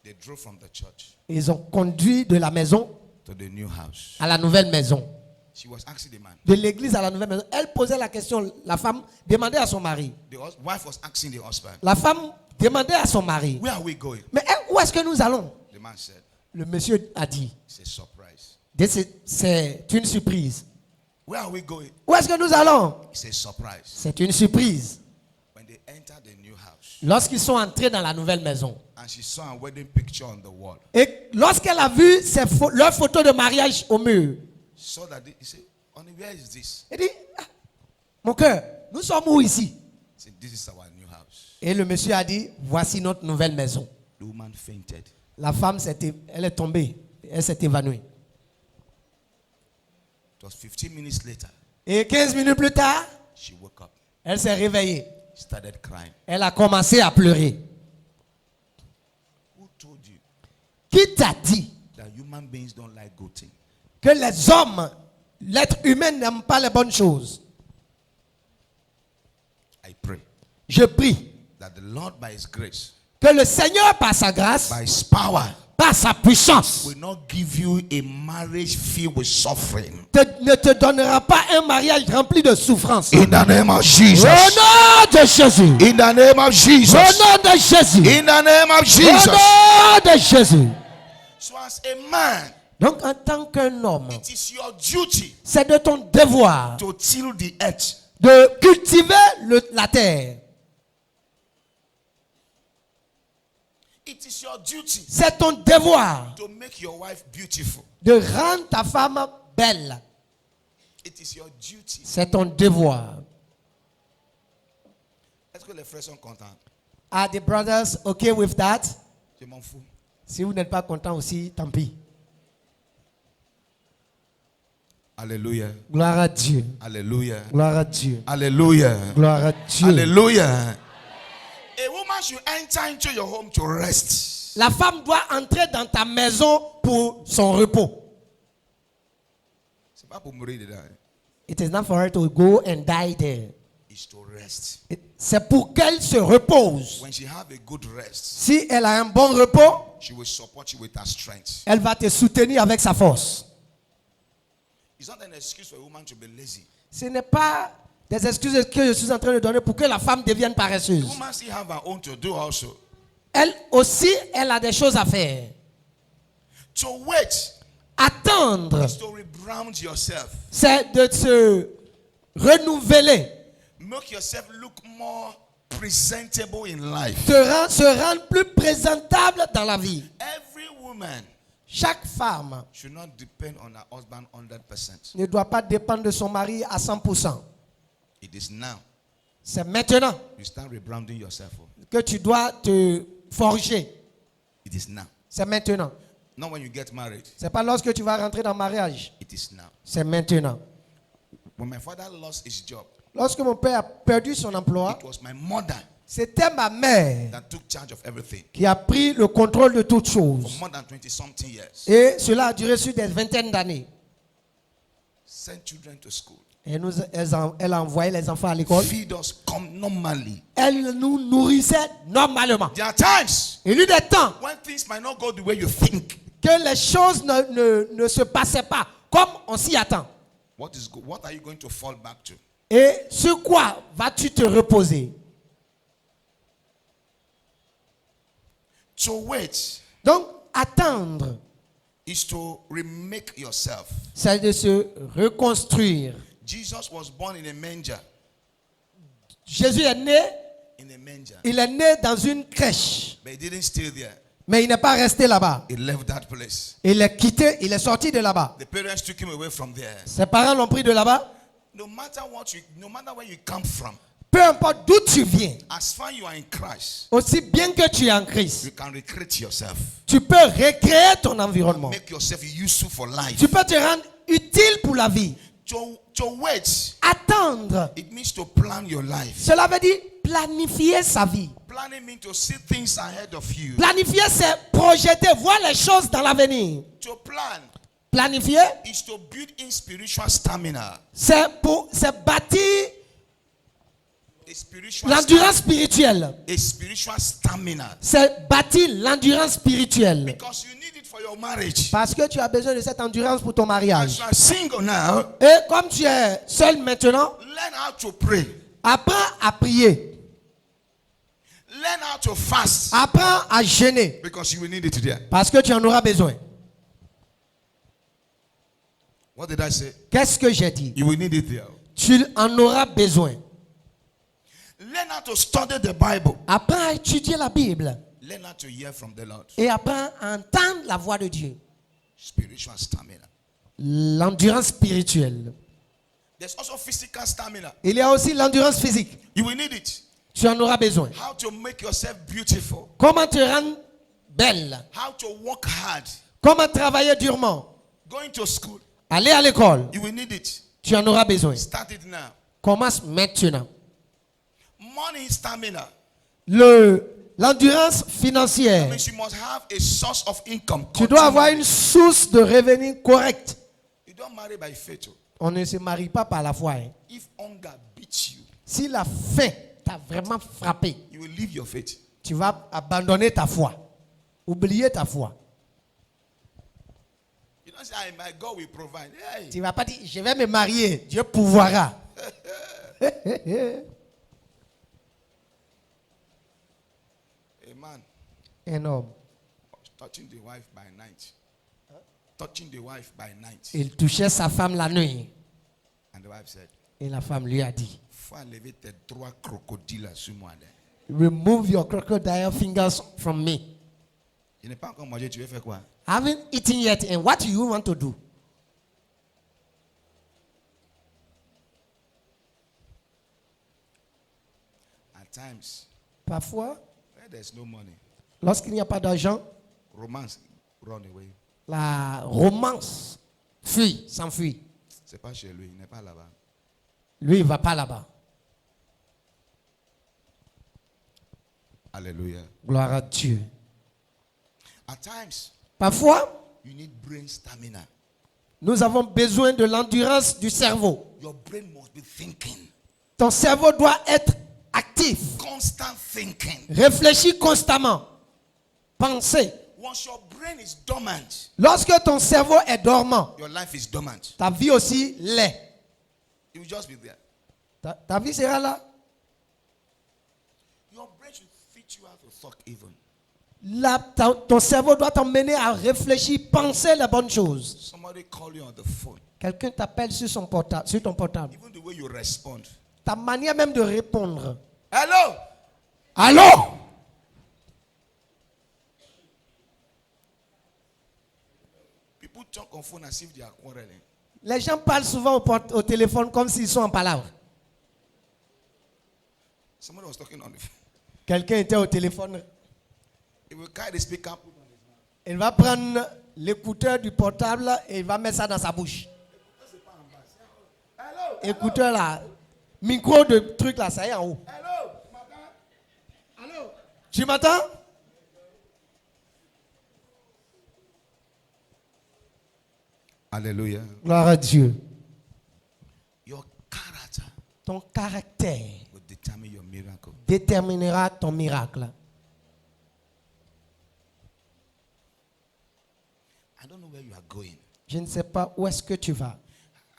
[SPEAKER 2] They drove from the church
[SPEAKER 1] Ils ont conduit de la maison
[SPEAKER 2] to the new house.
[SPEAKER 1] à la nouvelle maison.
[SPEAKER 2] She was asking the man.
[SPEAKER 1] De l'église à la nouvelle maison. Elle posait la question, la femme demandait à son mari.
[SPEAKER 2] The wife was asking the husband,
[SPEAKER 1] La femme demandait à son mari.
[SPEAKER 2] where are we going?
[SPEAKER 1] Mais où est-ce que nous allons?
[SPEAKER 2] The man said,
[SPEAKER 1] Le monsieur a dit,
[SPEAKER 2] it's a surprise.
[SPEAKER 1] c'est une surprise.
[SPEAKER 2] Where are we going?
[SPEAKER 1] Où est-ce que nous allons?
[SPEAKER 2] It's a surprise.
[SPEAKER 1] C'est une surprise.
[SPEAKER 2] When they entered the new house
[SPEAKER 1] Lorsqu'ils sont entrés dans la nouvelle maison.
[SPEAKER 2] and she saw a wedding picture on the wall,
[SPEAKER 1] Et lorsqu'elle a vu leur photo de mariage au mur,
[SPEAKER 2] saw that he said, honey, where is this?
[SPEAKER 1] elle dit, ah, mon cœur, nous sommes où ici?
[SPEAKER 2] He said, this is our new house.
[SPEAKER 1] Et le monsieur a dit, voici notre nouvelle maison.
[SPEAKER 2] The woman fainted.
[SPEAKER 1] La femme, elle est tombée. Elle s'est évanouie.
[SPEAKER 2] It was 15 minutes later,
[SPEAKER 1] Et 15 minutes plus tard,
[SPEAKER 2] she woke up,
[SPEAKER 1] elle s'est réveillée.
[SPEAKER 2] started crying.
[SPEAKER 1] Elle a commencé à pleurer.
[SPEAKER 2] Who told you
[SPEAKER 1] Qui t'a dit
[SPEAKER 2] that human beings don't like good things?
[SPEAKER 1] que les hommes, l'être humain n'aime pas les bonnes choses?
[SPEAKER 2] I pray
[SPEAKER 1] Je prie
[SPEAKER 2] that the Lord, by His grace,
[SPEAKER 1] que le Seigneur, par sa grâce,
[SPEAKER 2] by His power,
[SPEAKER 1] par sa puissance,
[SPEAKER 2] will not give you a marriage filled with suffering.
[SPEAKER 1] ne te donnera pas un mariage rempli de souffrance.
[SPEAKER 2] In the name of
[SPEAKER 1] Au
[SPEAKER 2] Jesus.
[SPEAKER 1] nom de Jésus.
[SPEAKER 2] In the name of
[SPEAKER 1] Au
[SPEAKER 2] Jesus.
[SPEAKER 1] nom de Jésus.
[SPEAKER 2] In the name of
[SPEAKER 1] Au
[SPEAKER 2] Jesus.
[SPEAKER 1] nom de Jésus.
[SPEAKER 2] So as a man,
[SPEAKER 1] Donc, en tant qu'un homme,
[SPEAKER 2] it is your duty
[SPEAKER 1] c'est de ton devoir
[SPEAKER 2] to till the earth.
[SPEAKER 1] de cultiver la terre.
[SPEAKER 2] It is your duty
[SPEAKER 1] C'est ton devoir
[SPEAKER 2] to make your wife beautiful.
[SPEAKER 1] de rendre ta femme belle.
[SPEAKER 2] It is your duty.
[SPEAKER 1] C'est ton devoir.
[SPEAKER 2] Est-ce que les frères sont contents?
[SPEAKER 1] Are the brothers okay with that?
[SPEAKER 2] Je m'en fous.
[SPEAKER 1] Si vous n'êtes pas content aussi, tant pis.
[SPEAKER 2] Alléluia.
[SPEAKER 1] Gloire à Dieu.
[SPEAKER 2] Alléluia.
[SPEAKER 1] Gloire à Dieu.
[SPEAKER 2] Alléluia.
[SPEAKER 1] Gloire à Dieu.
[SPEAKER 2] Alléluia. A woman should enter into your home to rest.
[SPEAKER 1] La femme doit entrer dans ta maison pour son repos.
[SPEAKER 2] C'est pas pour mourir dedans.
[SPEAKER 1] It is not for her to go and die there.
[SPEAKER 2] It's to rest.
[SPEAKER 1] C'est pour qu'elle se repose.
[SPEAKER 2] When she have a good rest,
[SPEAKER 1] Si elle a un bon repos,
[SPEAKER 2] she will support you with her strength.
[SPEAKER 1] elle va te soutenir avec sa force.
[SPEAKER 2] It's not an excuse for a woman to be lazy.
[SPEAKER 1] Ce n'est pas des excuses que je suis en train de donner pour que la femme devienne
[SPEAKER 2] The
[SPEAKER 1] paresseuse.
[SPEAKER 2] woman still have her own to do also.
[SPEAKER 1] Elle aussi, elle a des choses à faire.
[SPEAKER 2] To wait
[SPEAKER 1] Attendre,
[SPEAKER 2] is to rebrand yourself.
[SPEAKER 1] c'est de se renouveler,
[SPEAKER 2] Make yourself look more presentable in life.
[SPEAKER 1] se rendre plus présentable dans la vie.
[SPEAKER 2] Every woman
[SPEAKER 1] Chaque femme
[SPEAKER 2] should not depend on her husband 100%.
[SPEAKER 1] ne doit pas dépendre de son mari à 100%.
[SPEAKER 2] It is now
[SPEAKER 1] C'est maintenant
[SPEAKER 2] you start rebranding yourself.
[SPEAKER 1] que tu dois te forger.
[SPEAKER 2] It is now.
[SPEAKER 1] C'est maintenant.
[SPEAKER 2] Not when you get married.
[SPEAKER 1] C'est pas lorsque tu vas rentrer dans le mariage.
[SPEAKER 2] It is now.
[SPEAKER 1] C'est maintenant.
[SPEAKER 2] When my father lost his job,
[SPEAKER 1] Lorsque mon père a perdu son emploi,
[SPEAKER 2] it was my mother
[SPEAKER 1] c'était ma mère
[SPEAKER 2] that took charge of everything
[SPEAKER 1] qui a pris le contrôle de toutes
[SPEAKER 2] for
[SPEAKER 1] choses.
[SPEAKER 2] more than 20 something years.
[SPEAKER 1] Et cela a duré sur des vingtaines d'années.
[SPEAKER 2] Send children to school.
[SPEAKER 1] Et elle a envoyé les enfants à l'école.
[SPEAKER 2] Feed us normally.
[SPEAKER 1] Elle nous nourrissait normalement.
[SPEAKER 2] There are times
[SPEAKER 1] Il y a eu des temps
[SPEAKER 2] when things might not go the way you think.
[SPEAKER 1] que les choses ne se passaient pas comme on s'y attend.
[SPEAKER 2] What are you going to fall back to?
[SPEAKER 1] Et sur quoi vas-tu te reposer?
[SPEAKER 2] To wait
[SPEAKER 1] Donc, attendre,
[SPEAKER 2] is to remake yourself.
[SPEAKER 1] c'est de se reconstruire.
[SPEAKER 2] Jesus was born in a manger.
[SPEAKER 1] Jésus est né,
[SPEAKER 2] In a manger.
[SPEAKER 1] il est né dans une crèche.
[SPEAKER 2] But he didn't stay there.
[SPEAKER 1] Mais il n'est pas resté là-bas.
[SPEAKER 2] He left that place.
[SPEAKER 1] Il est quitté, il est sorti de là-bas.
[SPEAKER 2] The parents took him away from there.
[SPEAKER 1] Ses parents l'ont pris de là-bas.
[SPEAKER 2] No matter where you come from,
[SPEAKER 1] Peu importe d'où tu viens,
[SPEAKER 2] as far you are in Christ,
[SPEAKER 1] aussi bien que tu es en Christ,
[SPEAKER 2] you can recreate yourself.
[SPEAKER 1] tu peux recréer ton environnement.
[SPEAKER 2] Make yourself useful for life.
[SPEAKER 1] Tu peux te rendre utile pour la vie.
[SPEAKER 2] To wait,
[SPEAKER 1] Attendre,
[SPEAKER 2] it means to plan your life.
[SPEAKER 1] cela veut dire planifier sa vie.
[SPEAKER 2] Planning means to see things ahead of you.
[SPEAKER 1] Planifier, c'est projeter, voir les choses dans l'avenir.
[SPEAKER 2] To plan
[SPEAKER 1] Planifier,
[SPEAKER 2] is to build in spiritual stamina.
[SPEAKER 1] c'est bâtir l'endurance spirituelle.
[SPEAKER 2] A spiritual stamina.
[SPEAKER 1] C'est bâtir l'endurance spirituelle.
[SPEAKER 2] Because you need it for your marriage.
[SPEAKER 1] Parce que tu as besoin de cette endurance pour ton mariage.
[SPEAKER 2] As you are single now,
[SPEAKER 1] Et comme tu es seul maintenant,
[SPEAKER 2] learn how to pray.
[SPEAKER 1] apprends à prier.
[SPEAKER 2] Learn how to fast.
[SPEAKER 1] Apprends à jeûner.
[SPEAKER 2] Because you will need it there.
[SPEAKER 1] Parce que tu en auras besoin.
[SPEAKER 2] What did I say?
[SPEAKER 1] Qu'est-ce que j'ai dit?
[SPEAKER 2] You will need it there.
[SPEAKER 1] Tu en auras besoin.
[SPEAKER 2] Learn how to study the Bible.
[SPEAKER 1] Apprends à étudier la Bible.
[SPEAKER 2] Learn how to hear from the Lord.
[SPEAKER 1] Et apprends à entendre la voix de Dieu.
[SPEAKER 2] Spiritual stamina.
[SPEAKER 1] L'endurance spirituelle.
[SPEAKER 2] There's also physical stamina.
[SPEAKER 1] Il y a aussi l'endurance physique.
[SPEAKER 2] You will need it.
[SPEAKER 1] Tu en auras besoin.
[SPEAKER 2] How to make yourself beautiful.
[SPEAKER 1] Comment te rendre belle?
[SPEAKER 2] How to work hard.
[SPEAKER 1] Comment travailler durement?
[SPEAKER 2] Going to school.
[SPEAKER 1] Aller à l'école.
[SPEAKER 2] You will need it.
[SPEAKER 1] Tu en auras besoin.
[SPEAKER 2] Start it now.
[SPEAKER 1] Commence maintenant.
[SPEAKER 2] Money stamina.
[SPEAKER 1] L'endurance financière.
[SPEAKER 2] Means you must have a source of income.
[SPEAKER 1] Tu dois avoir une source de revenus correcte.
[SPEAKER 2] You don't marry by faith.
[SPEAKER 1] On ne se marie pas par la foi. Hein.
[SPEAKER 2] If hunger beats you,
[SPEAKER 1] Si la faim t'a vraiment frappé,
[SPEAKER 2] you will leave your faith.
[SPEAKER 1] tu vas abandonner ta foi. Oublier ta foi.
[SPEAKER 2] You don't say, my God will provide. Hey.
[SPEAKER 1] Tu ne vas pas dire, je vais me marier, Dieu pourvoira.
[SPEAKER 2] A man
[SPEAKER 1] Un homme,
[SPEAKER 2] touching the wife by night. Touching the wife by night.
[SPEAKER 1] il touchait sa femme la nuit.
[SPEAKER 2] And the wife said,
[SPEAKER 1] Et la femme lui a dit,
[SPEAKER 2] faut enlever tes 3 crocodiles sur moi.
[SPEAKER 1] remove your crocodile fingers from me.
[SPEAKER 2] Je n'ai pas encore mangé, tu veux faire quoi?
[SPEAKER 1] I haven't eaten yet, and what do you want to do?
[SPEAKER 2] At times,
[SPEAKER 1] Parfois,
[SPEAKER 2] where there's no money,
[SPEAKER 1] lorsqu'il n'y a pas d'argent,
[SPEAKER 2] romance run away.
[SPEAKER 1] la romance fuit, s'enfuit.
[SPEAKER 2] C'est pas chez lui, il n'est pas là-bas.
[SPEAKER 1] Lui, il ne va pas là-bas.
[SPEAKER 2] Alléluia.
[SPEAKER 1] Gloire à Dieu.
[SPEAKER 2] At times,
[SPEAKER 1] Parfois,
[SPEAKER 2] you need brain stamina.
[SPEAKER 1] nous avons besoin de l'endurance du cerveau.
[SPEAKER 2] Your brain must be thinking.
[SPEAKER 1] Ton cerveau doit être actif.
[SPEAKER 2] Constant thinking.
[SPEAKER 1] Réfléchis constamment. Pensez.
[SPEAKER 2] Once your brain is dormant,
[SPEAKER 1] Lorsque ton cerveau est dormant,
[SPEAKER 2] your life is dormant.
[SPEAKER 1] ta vie aussi l'est.
[SPEAKER 2] It will just be there.
[SPEAKER 1] Ta vie sera là.
[SPEAKER 2] Your brain should teach you how to talk even.
[SPEAKER 1] Là, ton cerveau doit t'emmener à réfléchir, penser les bonnes choses.
[SPEAKER 2] Somebody call you on the phone.
[SPEAKER 1] Quelqu'un t'appelle sur ton portable.
[SPEAKER 2] Even the way you respond.
[SPEAKER 1] Ta manière même de répondre.
[SPEAKER 2] Hello?
[SPEAKER 1] Allô?
[SPEAKER 2] People talk on phone as if they are quarreling.
[SPEAKER 1] Les gens parlent souvent au téléphone comme s'ils sont en palabre.
[SPEAKER 2] Somebody was talking on the phone.
[SPEAKER 1] Quelqu'un était au téléphone.
[SPEAKER 2] He will carry the speaker.
[SPEAKER 1] Il va prendre l'écouteur du portable et il va mettre ça dans sa bouche.
[SPEAKER 2] Hello?
[SPEAKER 1] Écouteur là, micro de truc là, ça y est en haut.
[SPEAKER 2] Hello?
[SPEAKER 1] Allô? Tu m'entends?
[SPEAKER 2] Alléluia.
[SPEAKER 1] Gloire à Dieu. ton caractère
[SPEAKER 2] will determine your miracle.
[SPEAKER 1] déterminera ton miracle.
[SPEAKER 2] I don't know where you are going.
[SPEAKER 1] Je ne sais pas où est-ce que tu vas.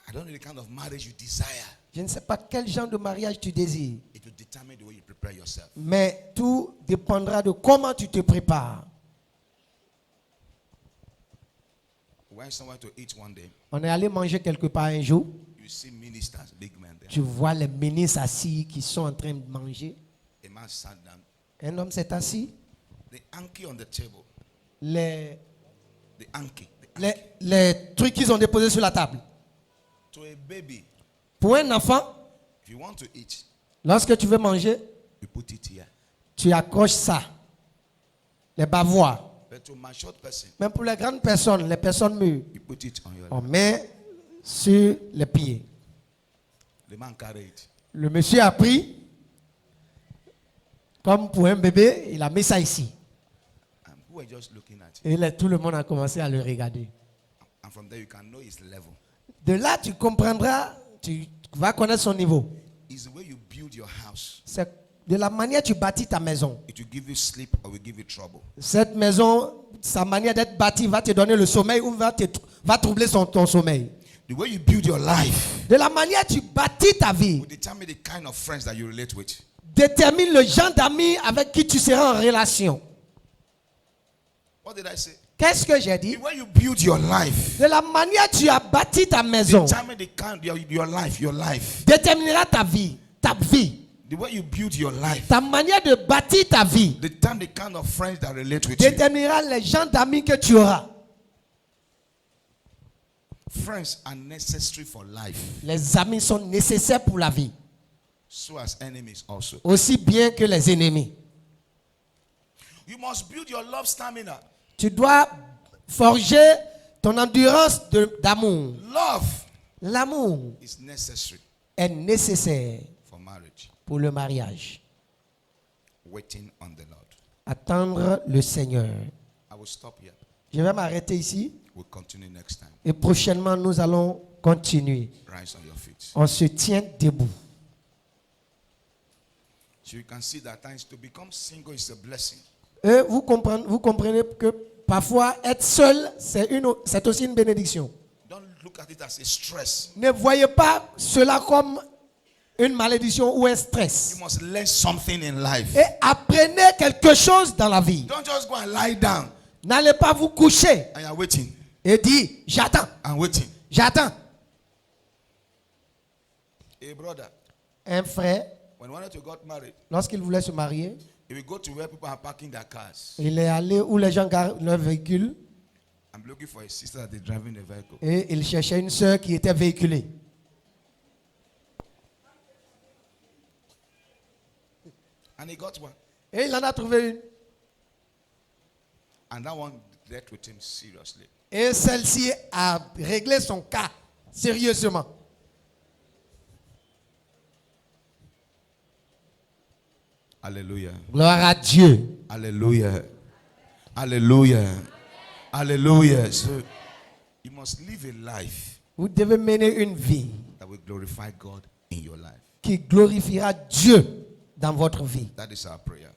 [SPEAKER 2] I don't know the kind of marriage you desire.
[SPEAKER 1] Je ne sais pas quel genre de mariage tu désires.
[SPEAKER 2] It will determine the way you prepare yourself.
[SPEAKER 1] Mais tout dépendra de comment tu te prépares.
[SPEAKER 2] We went somewhere to eat one day.
[SPEAKER 1] On est allé manger quelque part un jour.
[SPEAKER 2] You see ministers, big men there.
[SPEAKER 1] Tu vois les ministres assis qui sont en train de manger.
[SPEAKER 2] A man sat down.
[SPEAKER 1] Un homme s'est assis.
[SPEAKER 2] The hanky on the table.
[SPEAKER 1] Les
[SPEAKER 2] The hanky.
[SPEAKER 1] les trucs qu'ils ont déposés sur la table.
[SPEAKER 2] To a baby,
[SPEAKER 1] Pour un enfant,
[SPEAKER 2] if you want to eat,
[SPEAKER 1] lorsque tu veux manger,
[SPEAKER 2] you put it here.
[SPEAKER 1] tu accroches ça. Les bavoirs.
[SPEAKER 2] But to my short person,
[SPEAKER 1] Même pour les grandes personnes, les personnes mûres,
[SPEAKER 2] you put it on your
[SPEAKER 1] on
[SPEAKER 2] lap.
[SPEAKER 1] met sur les pieds.
[SPEAKER 2] The man carried it.
[SPEAKER 1] Le monsieur a pris, comme pour un bébé, il a mis ça ici.
[SPEAKER 2] And we were just looking at it.
[SPEAKER 1] Et là, tout le monde a commencé à le regarder.
[SPEAKER 2] And from there, you can know his level.
[SPEAKER 1] De là, tu comprendras, tu vas connaître son niveau.
[SPEAKER 2] It's the way you build your house.
[SPEAKER 1] C'est de la manière dont tu bâtis ta maison.
[SPEAKER 2] It will give you sleep or will give you trouble.
[SPEAKER 1] Cette maison, sa manière d'être bâtie va te donner le sommeil ou va troubler ton sommeil.
[SPEAKER 2] The way you build your life
[SPEAKER 1] De la manière dont tu bâtis ta vie,
[SPEAKER 2] will determine the kind of friends that you relate with.
[SPEAKER 1] détermine le genre d'amis avec qui tu seras en relation.
[SPEAKER 2] What did I say?
[SPEAKER 1] Qu'est-ce que j'ai dit?
[SPEAKER 2] The way you build your life
[SPEAKER 1] De la manière dont tu as bâti ta maison,
[SPEAKER 2] determine the kind your life.
[SPEAKER 1] déterminera ta vie, ta vie.
[SPEAKER 2] The way you build your life
[SPEAKER 1] Ta manière de bâtir ta vie
[SPEAKER 2] determine the kind of friends that relate with you.
[SPEAKER 1] déterminera les gens d'amis que tu auras.
[SPEAKER 2] Friends are necessary for life,
[SPEAKER 1] Les amis sont nécessaires pour la vie,
[SPEAKER 2] so as enemies also.
[SPEAKER 1] aussi bien que les ennemis.
[SPEAKER 2] You must build your love stamina.
[SPEAKER 1] Tu dois forger ton endurance d'amour.
[SPEAKER 2] Love
[SPEAKER 1] L'amour
[SPEAKER 2] is necessary
[SPEAKER 1] est nécessaire
[SPEAKER 2] for marriage.
[SPEAKER 1] pour le mariage.
[SPEAKER 2] Waiting on the Lord.
[SPEAKER 1] Attendre le Seigneur.
[SPEAKER 2] I will stop here.
[SPEAKER 1] Je vais m'arrêter ici
[SPEAKER 2] We'll continue next time.
[SPEAKER 1] et prochainement nous allons continuer.
[SPEAKER 2] Rise on your feet.
[SPEAKER 1] On se tient debout.
[SPEAKER 2] So you can see that times to become single is a blessing.
[SPEAKER 1] Et vous comprenez que parfois être seul, c'est aussi une bénédiction.
[SPEAKER 2] Don't look at it as a stress.
[SPEAKER 1] Ne voyez pas cela comme une malédiction ou un stress.
[SPEAKER 2] You must learn something in life.
[SPEAKER 1] Et apprenez quelque chose dans la vie.
[SPEAKER 2] Don't just go and lie down
[SPEAKER 1] N'allez pas vous coucher
[SPEAKER 2] and you're waiting
[SPEAKER 1] et dire j'attends,
[SPEAKER 2] and waiting.
[SPEAKER 1] j'attends.
[SPEAKER 2] A brother,
[SPEAKER 1] Un frère,
[SPEAKER 2] when he wanted to get married,
[SPEAKER 1] lorsqu'il voulait se marier,
[SPEAKER 2] he will go to where people are parking their cars.
[SPEAKER 1] il est allé où les gens garent leur véhicule
[SPEAKER 2] I'm looking for a sister that is driving the vehicle.
[SPEAKER 1] et il cherchait une sœur qui était véhiculée.
[SPEAKER 2] And he got one.
[SPEAKER 1] Et il en a trouvé une.
[SPEAKER 2] And that one dealt with him seriously.
[SPEAKER 1] Et celle-ci a réglé son cas sérieusement.
[SPEAKER 2] Hallelujah.
[SPEAKER 1] Gloire à Dieu.
[SPEAKER 2] Hallelujah. Hallelujah. Hallelujah. So you must live a life
[SPEAKER 1] Vous devez mener une vie
[SPEAKER 2] that will glorify God in your life.
[SPEAKER 1] qui glorifiera Dieu dans votre vie.
[SPEAKER 2] That is our prayer.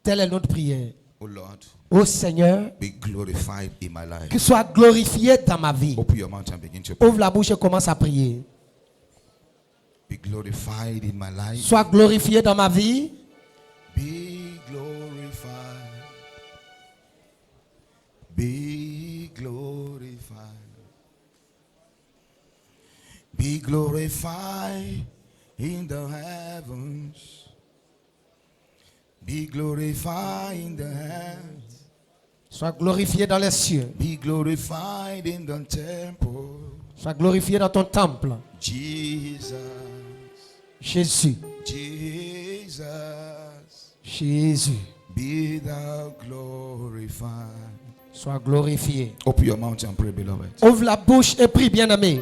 [SPEAKER 1] Telle est notre prière.
[SPEAKER 2] Oh Lord,
[SPEAKER 1] Ô Seigneur,
[SPEAKER 2] be glorified in my life.
[SPEAKER 1] qu'il soit glorifié dans ma vie.
[SPEAKER 2] Open your mouth and begin to pray.
[SPEAKER 1] Ouvre la bouche et commence à prier.
[SPEAKER 2] Be glorified in my life.
[SPEAKER 1] Sois glorifié dans ma vie.
[SPEAKER 2] Be glorified. Be glorified. Be glorified in the heavens. Be glorified in the heavens.
[SPEAKER 1] Sois glorifié dans les cieux.
[SPEAKER 2] Be glorified in the temple.
[SPEAKER 1] Sois glorifié dans ton temple.
[SPEAKER 2] Jesus.
[SPEAKER 1] Jésus.
[SPEAKER 2] Jesus.
[SPEAKER 1] Jésus.
[SPEAKER 2] Be thou glorified.
[SPEAKER 1] Sois glorifié.
[SPEAKER 2] Open your mouth and pray, beloved.
[SPEAKER 1] Ouvre la bouche et prie, bien-aimé.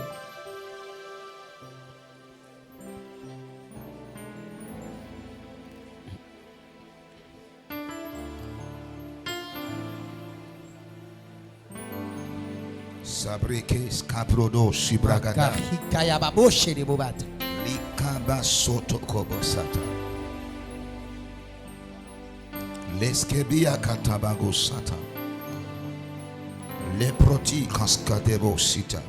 [SPEAKER 2] Sabreke skaprodo shibragada.
[SPEAKER 1] Karikaya baboshe de bobat.
[SPEAKER 2] Lika Basoto kobosata. Leskebia katabago sata. Leproti kaskadebo sita.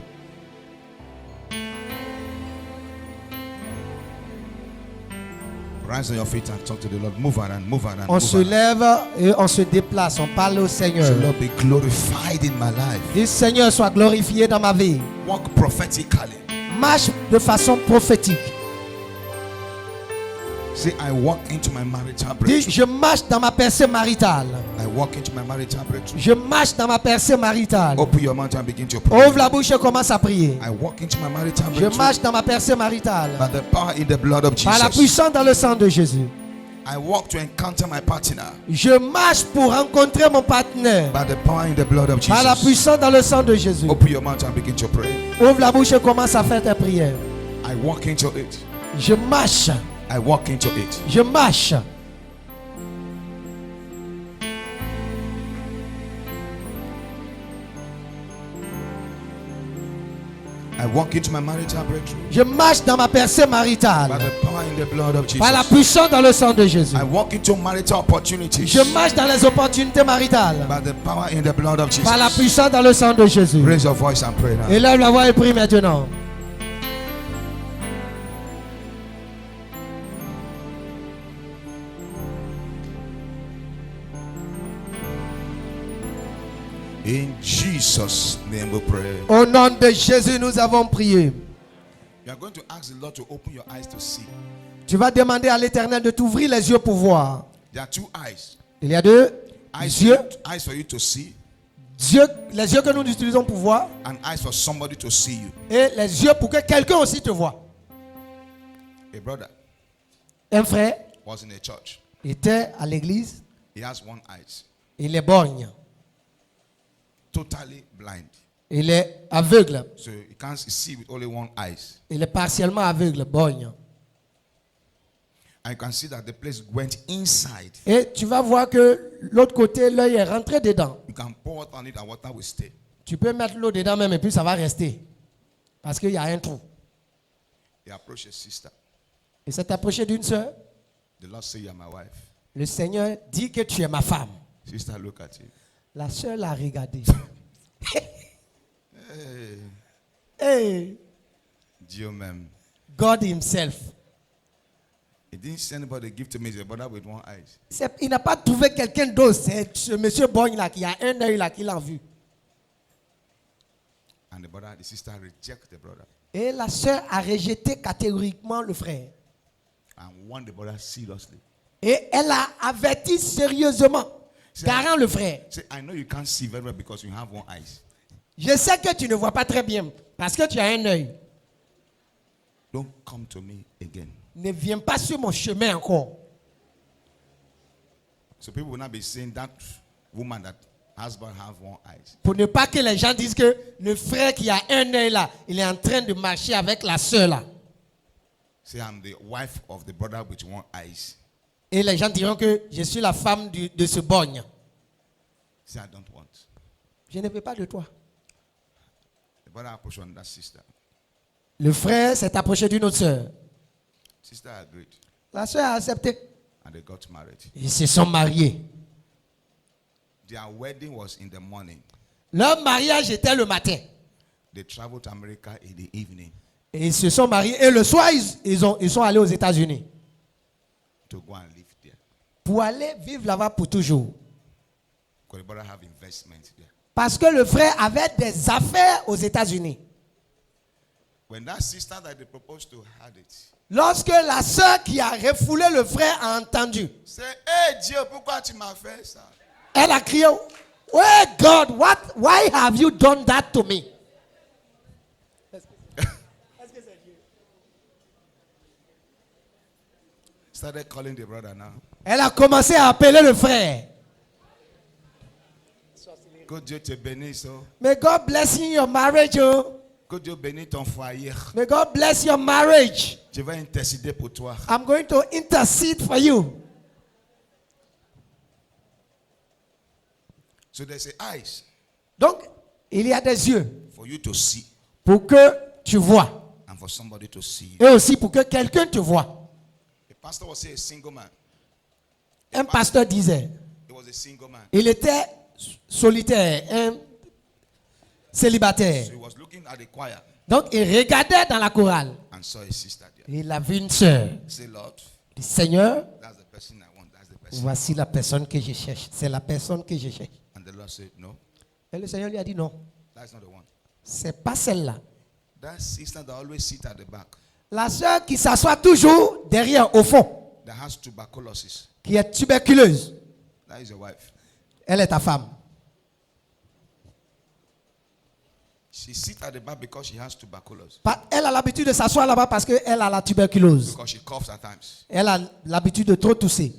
[SPEAKER 2] Rise on your feet and talk to the Lord. Move around, move around.
[SPEAKER 1] On se lève et on se déplace. On parle au Seigneur.
[SPEAKER 2] The Lord be glorified in my life.
[SPEAKER 1] Dis Seigneur, sois glorifié dans ma vie.
[SPEAKER 2] Walk prophetically.
[SPEAKER 1] Marche de façon prophétique.
[SPEAKER 2] Say, I walk into my marital
[SPEAKER 1] Dis,
[SPEAKER 2] breakthrough.
[SPEAKER 1] je marche dans ma percée maritale.
[SPEAKER 2] I walk into my marital breakthrough.
[SPEAKER 1] Je marche dans ma percée maritale.
[SPEAKER 2] Open your mouth and begin to pray.
[SPEAKER 1] Ouvre la bouche et commence à prier.
[SPEAKER 2] I walk into my marital
[SPEAKER 1] Je
[SPEAKER 2] breakthrough
[SPEAKER 1] marche dans ma percée maritale.
[SPEAKER 2] by the power in the blood of
[SPEAKER 1] Par la
[SPEAKER 2] Jesus.
[SPEAKER 1] puissance dans le sang de Jésus.
[SPEAKER 2] I walk to encounter my partner
[SPEAKER 1] Je marche pour rencontrer mon partenaire.
[SPEAKER 2] by the power in the blood of
[SPEAKER 1] Par la
[SPEAKER 2] Jesus.
[SPEAKER 1] puissance dans le sang de Jésus.
[SPEAKER 2] Open your mouth and begin to pray.
[SPEAKER 1] Ouvre la bouche et commence à faire tes prières.
[SPEAKER 2] I walk into it.
[SPEAKER 1] Je marche.
[SPEAKER 2] I walk into it.
[SPEAKER 1] Je marche.
[SPEAKER 2] I walk into my marital breakthrough
[SPEAKER 1] Je marche dans ma percée
[SPEAKER 2] by
[SPEAKER 1] maritale.
[SPEAKER 2] the power in the blood of
[SPEAKER 1] Par la
[SPEAKER 2] Jesus.
[SPEAKER 1] puissance dans le sang de Jésus.
[SPEAKER 2] I walk into marital opportunities
[SPEAKER 1] Je marche dans les opportunités maritales.
[SPEAKER 2] by the power in the blood of
[SPEAKER 1] Par la
[SPEAKER 2] Jesus.
[SPEAKER 1] puissance dans le sang de Jésus.
[SPEAKER 2] Raise your voice and pray now.
[SPEAKER 1] Élève la voix et prie maintenant.
[SPEAKER 2] In Jesus' name we pray.
[SPEAKER 1] Au nom de Jésus, nous avons prié.
[SPEAKER 2] You are going to ask the Lord to open your eyes to see.
[SPEAKER 1] Tu vas demander à l'Éternel de t'ouvrir les yeux pour voir.
[SPEAKER 2] There are two eyes.
[SPEAKER 1] Il y a deux yeux.
[SPEAKER 2] Eyes for you to see
[SPEAKER 1] Les yeux que nous utilisons pour voir
[SPEAKER 2] and eyes for somebody to see you.
[SPEAKER 1] et les yeux pour que quelqu'un aussi te voie.
[SPEAKER 2] A brother
[SPEAKER 1] Un frère
[SPEAKER 2] was in a church.
[SPEAKER 1] était à l'église.
[SPEAKER 2] He has one eye,
[SPEAKER 1] Il est borgne.
[SPEAKER 2] totally blind.
[SPEAKER 1] Il est aveugle.
[SPEAKER 2] So he can't see with only one eye.
[SPEAKER 1] Il est partiellement aveugle, borgne.
[SPEAKER 2] And you can see that the place went inside.
[SPEAKER 1] Et tu vas voir que l'autre côté, l'œil est rentré dedans.
[SPEAKER 2] You can pour water on it and water will stay.
[SPEAKER 1] Tu peux mettre l'eau dedans même et puis ça va rester. Parce qu'il y a un trou.
[SPEAKER 2] He approached his sister.
[SPEAKER 1] Il s'est approché d'une sœur.
[SPEAKER 2] The Lord said, you are my wife.
[SPEAKER 1] Le Seigneur dit que tu es ma femme.
[SPEAKER 2] Sister, look at you.
[SPEAKER 1] La sœur l'a regardé.
[SPEAKER 2] Hey,
[SPEAKER 1] Hey,
[SPEAKER 2] Dieu même.
[SPEAKER 1] God himself.
[SPEAKER 2] He didn't see anybody give to me. He's a brother with one eye.
[SPEAKER 1] Il n'a pas trouvé quelqu'un d'autre. C'est ce monsieur Bogne là qui a un œil là qui l'a vu.
[SPEAKER 2] And the sister reject the brother
[SPEAKER 1] Et la sœur a rejeté catégoriquement le frère.
[SPEAKER 2] and warned the brother seriously.
[SPEAKER 1] Et elle a averti sérieusement, garant le frère.
[SPEAKER 2] Say, I know you can't see very well because you have one eye.
[SPEAKER 1] Je sais que tu ne vois pas très bien parce que tu as un œil.
[SPEAKER 2] Don't come to me again.
[SPEAKER 1] Ne viens pas sur mon chemin encore.
[SPEAKER 2] So people will not be saying that woman that husband have one eye.
[SPEAKER 1] Pour ne pas que les gens disent que le frère qui a un œil là, il est en train de marcher avec la sœur là.
[SPEAKER 2] Say I'm the wife of the brother with one eye.
[SPEAKER 1] Et les gens diront que je suis la femme de ce Bogne.
[SPEAKER 2] Say I don't want.
[SPEAKER 1] Je ne veux pas de toi.
[SPEAKER 2] The brother approached on that sister.
[SPEAKER 1] Le frère s'est approché d'une autre sœur.
[SPEAKER 2] Sister agreed
[SPEAKER 1] La sœur a accepté.
[SPEAKER 2] and they got married.
[SPEAKER 1] Ils se sont mariés.
[SPEAKER 2] Their wedding was in the morning.
[SPEAKER 1] Leur mariage était le matin.
[SPEAKER 2] They traveled to America in the evening
[SPEAKER 1] Et ils se sont mariés. Et le soir, ils sont allés aux États-Unis.
[SPEAKER 2] to go and live there.
[SPEAKER 1] Pour aller vivre là-bas pour toujours.
[SPEAKER 2] Because the brother have investment there.
[SPEAKER 1] Parce que le frère avait des affaires aux États-Unis.
[SPEAKER 2] When that sister that they proposed to had it,
[SPEAKER 1] Lorsque la sœur qui a refoulé le frère a entendu,
[SPEAKER 2] say, hey Dieu, pourquoi tu m'as fait ça?
[SPEAKER 1] elle a crié, "Oh God, why have you done that to me?"
[SPEAKER 2] Started calling the brother now.
[SPEAKER 1] Elle a commencé à appeler le frère.
[SPEAKER 2] Que Dieu te bénisse. Oh.
[SPEAKER 1] May God bless you in your marriage. Oh.
[SPEAKER 2] Que Dieu bénisse ton foyer.
[SPEAKER 1] May God bless your marriage.
[SPEAKER 2] Je vais intercéder pour toi.
[SPEAKER 1] I'm going to intercede for you.
[SPEAKER 2] So there's eyes
[SPEAKER 1] Donc, il y a des yeux
[SPEAKER 2] for you to see
[SPEAKER 1] pour que tu vois.
[SPEAKER 2] and for somebody to see you.
[SPEAKER 1] Et aussi pour que quelqu'un te voie.
[SPEAKER 2] The pastor was a single man.
[SPEAKER 1] Un pasteur disait,
[SPEAKER 2] He was a single man.
[SPEAKER 1] il était solitaire, un célibataire.
[SPEAKER 2] So he was looking at the choir
[SPEAKER 1] Donc il regardait dans la chorale.
[SPEAKER 2] and saw a sister there.
[SPEAKER 1] Il a vu une sœur.
[SPEAKER 2] He said, Lord,
[SPEAKER 1] Il dit, Seigneur,
[SPEAKER 2] that's the person I want. That's the person.
[SPEAKER 1] voici la personne que je cherche. C'est la personne que je cherche.
[SPEAKER 2] And the Lord said, no,
[SPEAKER 1] Et le Seigneur lui a dit non,
[SPEAKER 2] that's not the one.
[SPEAKER 1] c'est pas celle-là.
[SPEAKER 2] That sister that always sit at the back,
[SPEAKER 1] La sœur qui s'assoit toujours derrière, au fond,
[SPEAKER 2] that has tuberculosis,
[SPEAKER 1] qui est tuberculeuse,
[SPEAKER 2] that is your wife.
[SPEAKER 1] elle est ta femme.
[SPEAKER 2] She sits at the back because she has tuberculosis.
[SPEAKER 1] Elle a l'habitude de s'asseoir là-bas parce qu'elle a la tuberculose.
[SPEAKER 2] Because she coughs at times.
[SPEAKER 1] Elle a l'habitude de trop tousser.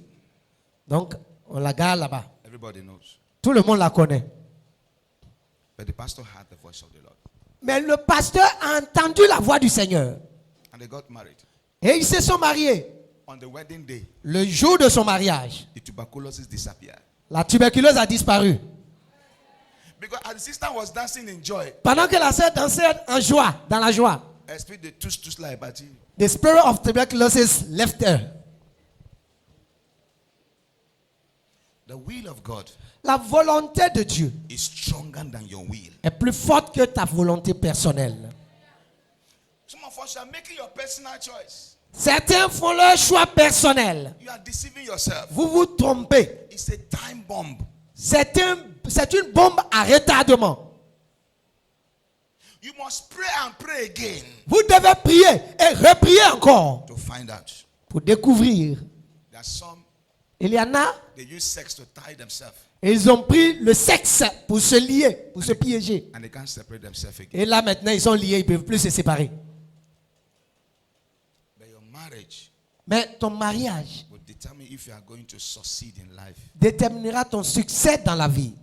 [SPEAKER 1] Donc, on la garde là-bas.
[SPEAKER 2] Everybody knows.
[SPEAKER 1] Tout le monde la connaît.
[SPEAKER 2] But the pastor heard the voice of the Lord.
[SPEAKER 1] Mais le pasteur a entendu la voix du Seigneur.
[SPEAKER 2] And they got married.
[SPEAKER 1] Et ils se sont mariés.
[SPEAKER 2] On the wedding day,
[SPEAKER 1] Le jour de son mariage,
[SPEAKER 2] the tuberculosis disappeared.
[SPEAKER 1] la tuberculose a disparu.
[SPEAKER 2] Because as the sister was dancing in joy,
[SPEAKER 1] Pendant que la sœur dansait en joie, dans la joie,
[SPEAKER 2] a spirit de tous like party.
[SPEAKER 1] the spirit of tuberculosis left her.
[SPEAKER 2] The will of God
[SPEAKER 1] La volonté de Dieu
[SPEAKER 2] is stronger than your will.
[SPEAKER 1] est plus forte que ta volonté personnelle.
[SPEAKER 2] Some of us are making your personal choice.
[SPEAKER 1] Certains font leur choix personnel.
[SPEAKER 2] You are deceiving yourself.
[SPEAKER 1] Vous vous trompez.
[SPEAKER 2] It's a time bomb.
[SPEAKER 1] C'est une bombe à retardement.
[SPEAKER 2] You must pray and pray again
[SPEAKER 1] Vous devez prier et reprier encore
[SPEAKER 2] to find out.
[SPEAKER 1] pour découvrir.
[SPEAKER 2] There are some,
[SPEAKER 1] Il y en a,
[SPEAKER 2] they use sex to tie themselves
[SPEAKER 1] ils ont pris le sexe pour se lier, pour se piéger.
[SPEAKER 2] and they can't separate themselves again.
[SPEAKER 1] Et là maintenant, ils sont liés, ils ne peuvent plus se séparer.
[SPEAKER 2] But your marriage
[SPEAKER 1] Mais ton mariage
[SPEAKER 2] will determine if you are going to succeed in life.
[SPEAKER 1] déterminera ton succès dans la vie.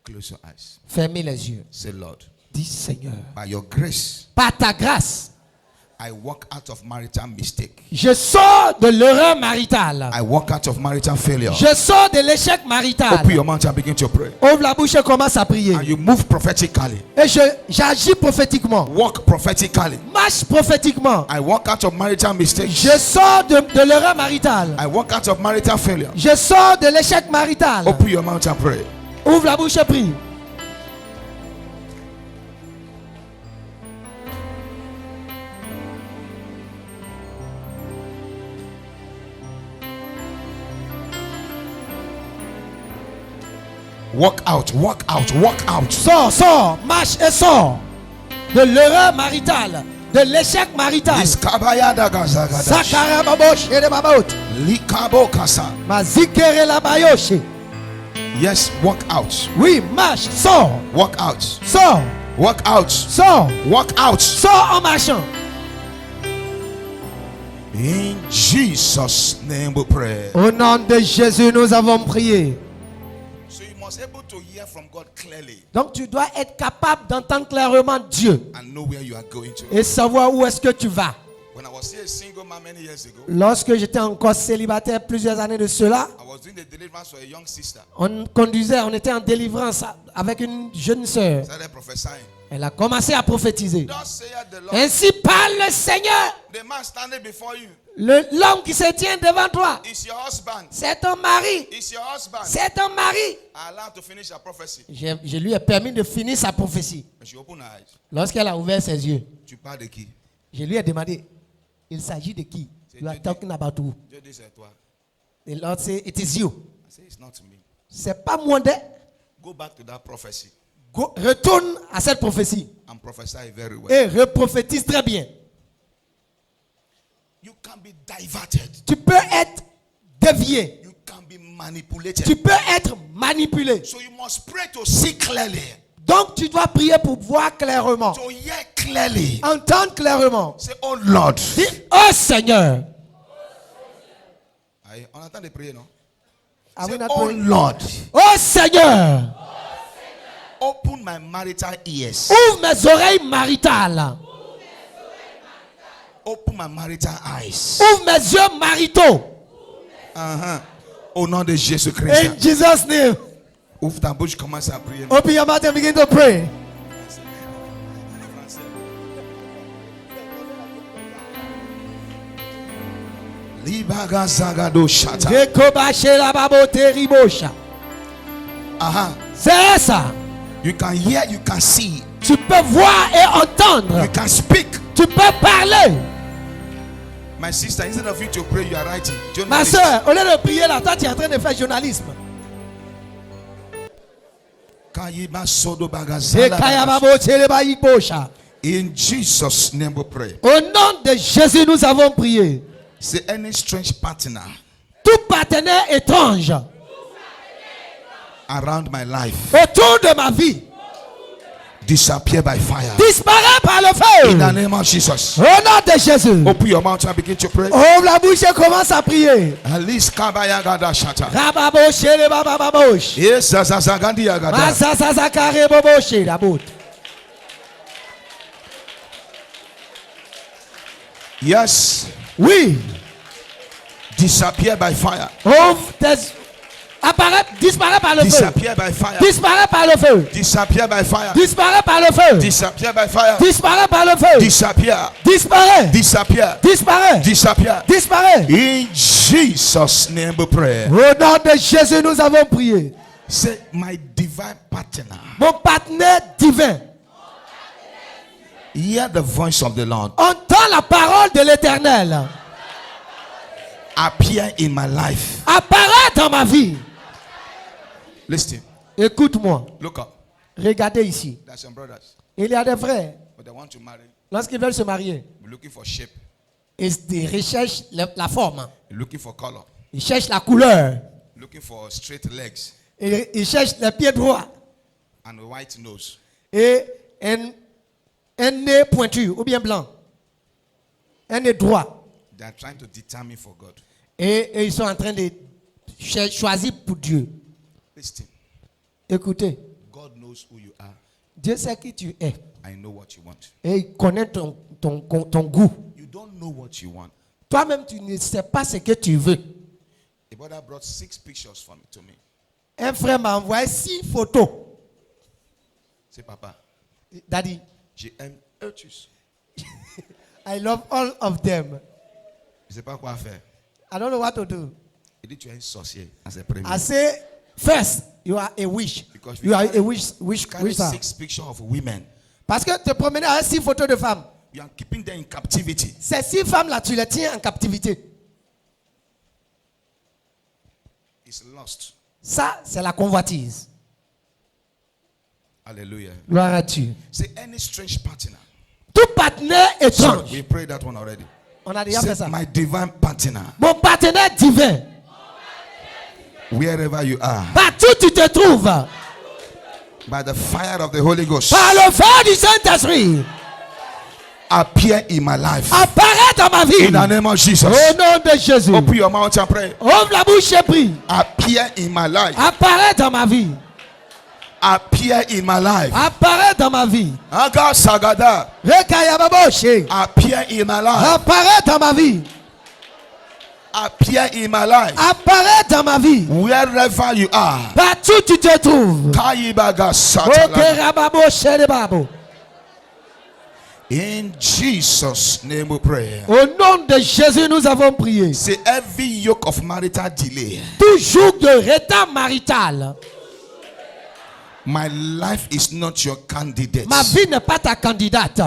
[SPEAKER 2] Close your eyes.
[SPEAKER 1] Fermez les yeux.
[SPEAKER 2] Say, Lord,
[SPEAKER 1] Dis Seigneur,
[SPEAKER 2] by your grace,
[SPEAKER 1] par ta grâce,
[SPEAKER 2] I walk out of marital mistake.
[SPEAKER 1] je sors de l'erreur maritale.
[SPEAKER 2] I walk out of marital failure.
[SPEAKER 1] Je sors de l'échec marital.
[SPEAKER 2] Open your mouth and begin to pray.
[SPEAKER 1] Ouvre la bouche et commence à prier.
[SPEAKER 2] And you move prophetically.
[SPEAKER 1] Et j'agis prophétiquement.
[SPEAKER 2] Walk prophetically.
[SPEAKER 1] Marche prophétiquement.
[SPEAKER 2] I walk out of marital mistake.
[SPEAKER 1] Je sors de l'erreur maritale.
[SPEAKER 2] I walk out of marital failure.
[SPEAKER 1] Je sors de l'échec marital.
[SPEAKER 2] Open your mouth and pray.
[SPEAKER 1] Ouvre la bouche et prie.
[SPEAKER 2] Walk out, walk out, walk out.
[SPEAKER 1] Sors, marche et sors de l'erreur maritale, de l'échec marital.
[SPEAKER 2] Iskabaya gazagada.
[SPEAKER 1] Sakara babosh et de babaot.
[SPEAKER 2] Likabo kasa.
[SPEAKER 1] Mazikere la bayoche.
[SPEAKER 2] Yes, walk out.
[SPEAKER 1] Oui, marche, sors,
[SPEAKER 2] Walk out.
[SPEAKER 1] sors,
[SPEAKER 2] Walk out.
[SPEAKER 1] sors,
[SPEAKER 2] Walk out.
[SPEAKER 1] sors en marchant.
[SPEAKER 2] In Jesus' name we pray.
[SPEAKER 1] Au nom de Jésus, nous avons prié.
[SPEAKER 2] So you must be able to hear from God clearly
[SPEAKER 1] Donc tu dois être capable d'entendre clairement Dieu
[SPEAKER 2] and know where you are going to.
[SPEAKER 1] et savoir où est-ce que tu vas.
[SPEAKER 2] When I was still a single man many years ago,
[SPEAKER 1] Lorsque j'étais encore célibataire plusieurs années de cela,
[SPEAKER 2] I was doing the deliverance for a young sister.
[SPEAKER 1] on était en délivrance avec une jeune sœur.
[SPEAKER 2] I started prophesying.
[SPEAKER 1] Elle a commencé à prophétiser.
[SPEAKER 2] Thus saith the Lord,
[SPEAKER 1] Ainsi parle le Seigneur.
[SPEAKER 2] the man standing before you
[SPEAKER 1] L'homme qui se tient devant toi,
[SPEAKER 2] is your husband.
[SPEAKER 1] c'est ton mari.
[SPEAKER 2] Is your husband.
[SPEAKER 1] C'est ton mari.
[SPEAKER 2] I allowed to finish her prophecy.
[SPEAKER 1] Je lui ai permis de finir sa prophétie.
[SPEAKER 2] And she opened her eyes.
[SPEAKER 1] Lorsqu'elle a ouvert ses yeux,
[SPEAKER 2] Tu parles de qui?
[SPEAKER 1] je lui ai demandé, il s'agit de qui? You are talking about who?
[SPEAKER 2] Dieu dit c'est toi.
[SPEAKER 1] The Lord said, it is you.
[SPEAKER 2] I say it's not me.
[SPEAKER 1] C'est pas moi de.
[SPEAKER 2] Go back to that prophecy
[SPEAKER 1] Retourne à cette prophétie
[SPEAKER 2] and prophesy very well.
[SPEAKER 1] et reprophétise très bien.
[SPEAKER 2] You can be diverted.
[SPEAKER 1] Tu peux être dévié.
[SPEAKER 2] You can be manipulated.
[SPEAKER 1] Tu peux être manipulé.
[SPEAKER 2] So you must pray to see clearly.
[SPEAKER 1] Donc tu dois prier pour voir clairement.
[SPEAKER 2] To hear clearly.
[SPEAKER 1] Entendre clairement.
[SPEAKER 2] Say, oh Lord.
[SPEAKER 1] Dis, oh Seigneur.
[SPEAKER 2] Aye, on attend de prier, non?
[SPEAKER 1] Are we
[SPEAKER 2] Say,
[SPEAKER 1] not
[SPEAKER 2] oh
[SPEAKER 1] praying?
[SPEAKER 2] Lord.
[SPEAKER 1] Oh Seigneur.
[SPEAKER 2] Open my marital ears.
[SPEAKER 1] Ouvre mes oreilles maritales.
[SPEAKER 2] Open my marital eyes.
[SPEAKER 1] Ouvre mes yeux maritaux.
[SPEAKER 2] Au nom de Jésus-Christ.
[SPEAKER 1] In Jesus' name.
[SPEAKER 2] Ouvre ta bouche, commence à prier.
[SPEAKER 1] Open your mouth and begin to pray.
[SPEAKER 2] Libaga zagado shata.
[SPEAKER 1] Rekobache la babote ribosha. C'est ça.
[SPEAKER 2] You can hear, you can see.
[SPEAKER 1] Tu peux voir et entendre.
[SPEAKER 2] You can speak.
[SPEAKER 1] Tu peux parler.
[SPEAKER 2] My sister, instead of you to pray, you are writing.
[SPEAKER 1] Ma soeur, au lieu de prier là, toi tu es en train de faire journalisme.
[SPEAKER 2] In Jesus' name we pray.
[SPEAKER 1] Au nom de Jésus, nous avons prié.
[SPEAKER 2] Say any strange partner
[SPEAKER 1] Tout partenaire étrange
[SPEAKER 2] around my life
[SPEAKER 1] autour de ma vie
[SPEAKER 2] disappear by fire.
[SPEAKER 1] disparaît par le feu.
[SPEAKER 2] In the name of Jesus.
[SPEAKER 1] Au nom de Jésus.
[SPEAKER 2] Open your mouth and begin to pray.
[SPEAKER 1] Ouvre la bouche et commence à prier.
[SPEAKER 2] At least kabaya gada shata.
[SPEAKER 1] Rababoche le bababoche.
[SPEAKER 2] Yes, zazagandi agada.
[SPEAKER 1] Masasakare boboche la boute.
[SPEAKER 2] Yes.
[SPEAKER 1] Oui.
[SPEAKER 2] Disappear by fire.
[SPEAKER 1] Ouvre tes... Apparaît, disparaît par le feu.
[SPEAKER 2] Disappear by fire.
[SPEAKER 1] Disparaît par le feu.
[SPEAKER 2] Disappear by fire.
[SPEAKER 1] Disparaît par le feu.
[SPEAKER 2] Disappear by fire.
[SPEAKER 1] Disparaît par le feu.
[SPEAKER 2] Disappear.
[SPEAKER 1] Disparaît.
[SPEAKER 2] Disappear.
[SPEAKER 1] Disparaît.
[SPEAKER 2] Disappear.
[SPEAKER 1] Disparaît.
[SPEAKER 2] In Jesus' name we pray.
[SPEAKER 1] Au nom de Jésus, nous avons prié.
[SPEAKER 2] Say, my divine partner.
[SPEAKER 1] Mon partenaire divin.
[SPEAKER 2] Hear the voice of the Lord.
[SPEAKER 1] Entends la parole de l'Éternel.
[SPEAKER 2] Appear in my life.
[SPEAKER 1] Apparaît dans ma vie.
[SPEAKER 2] Listen.
[SPEAKER 1] Écoute-moi.
[SPEAKER 2] Look up.
[SPEAKER 1] Regardez ici.
[SPEAKER 2] There's some brothers,
[SPEAKER 1] Il y a des frères.
[SPEAKER 2] but they want to marry.
[SPEAKER 1] Lorsqu'ils veulent se marier,
[SPEAKER 2] We're looking for shape.
[SPEAKER 1] ils recherchent la forme.
[SPEAKER 2] Looking for color.
[SPEAKER 1] Ils cherchent la couleur.
[SPEAKER 2] Looking for straight legs
[SPEAKER 1] Ils cherchent les pieds droits.
[SPEAKER 2] and a white nose.
[SPEAKER 1] Et un nez pointu ou bien blanc. Un nez droit.
[SPEAKER 2] They are trying to determine for God.
[SPEAKER 1] Et ils sont en train de choisir pour Dieu.
[SPEAKER 2] Listen.
[SPEAKER 1] Écoutez,
[SPEAKER 2] God knows who you are.
[SPEAKER 1] Dieu sait qui tu es.
[SPEAKER 2] I know what you want.
[SPEAKER 1] Et il connaît ton goût.
[SPEAKER 2] You don't know what you want.
[SPEAKER 1] Toi-même, tu ne sais pas ce que tu veux.
[SPEAKER 2] A brother brought 6 pictures to me.
[SPEAKER 1] Un frère m'a envoyé 6 photos.
[SPEAKER 2] Say, Papa,
[SPEAKER 1] Daddy,
[SPEAKER 2] j'aime eux tous.
[SPEAKER 1] I love all of them.
[SPEAKER 2] Je ne sais pas quoi faire.
[SPEAKER 1] I don't know what to do.
[SPEAKER 2] Il dit, tu es un sorcier. C'est premier.
[SPEAKER 1] I say, first, you are a witch.
[SPEAKER 2] Because
[SPEAKER 1] You are a witch.
[SPEAKER 2] Carry 6 pictures of women.
[SPEAKER 1] Parce que te promener avec 6 photos de femmes.
[SPEAKER 2] You are keeping them in captivity.
[SPEAKER 1] Ces 6 femmes-là, tu les tiens en captivité.
[SPEAKER 2] It's lost.
[SPEAKER 1] Ça, c'est la convoitise.
[SPEAKER 2] Hallelujah.
[SPEAKER 1] Gloire à Dieu.
[SPEAKER 2] Say any strange partner.
[SPEAKER 1] Tout partenaire
[SPEAKER 2] Sorry,
[SPEAKER 1] étrange.
[SPEAKER 2] we prayed that one already.
[SPEAKER 1] On a déjà fait
[SPEAKER 2] Say
[SPEAKER 1] ça.
[SPEAKER 2] my divine partner.
[SPEAKER 1] Mon partenaire divin.
[SPEAKER 2] Wherever you are.
[SPEAKER 1] Partout où tu te trouves.
[SPEAKER 2] By the fire of the Holy Ghost.
[SPEAKER 1] Par le feu du Saint-Esprit.
[SPEAKER 2] Appear in my life.
[SPEAKER 1] Apparaît dans ma vie.
[SPEAKER 2] In the name of Jesus.
[SPEAKER 1] Au nom de Jésus.
[SPEAKER 2] Open your mouth and pray.
[SPEAKER 1] Ouvre la bouche et prie.
[SPEAKER 2] Appear in my life.
[SPEAKER 1] Apparaît dans ma vie.
[SPEAKER 2] Appear in my life.
[SPEAKER 1] Apparaît dans ma vie.
[SPEAKER 2] Aga sagada.
[SPEAKER 1] Rekayababoshe.
[SPEAKER 2] Appear in my life.
[SPEAKER 1] Apparaît dans ma vie.
[SPEAKER 2] Appear in my life.
[SPEAKER 1] Apparaît dans ma vie.
[SPEAKER 2] Wherever you are.
[SPEAKER 1] Partout où tu te trouves.
[SPEAKER 2] Kayibaga satala.
[SPEAKER 1] Okerababoshe de babo.
[SPEAKER 2] In Jesus' name we pray.
[SPEAKER 1] Au nom de Jésus, nous avons prié.
[SPEAKER 2] Say every yoke of marital delay.
[SPEAKER 1] Tout joug de retard marital.
[SPEAKER 2] My life is not your candidate.
[SPEAKER 1] Ma vie n'est pas ta candidate.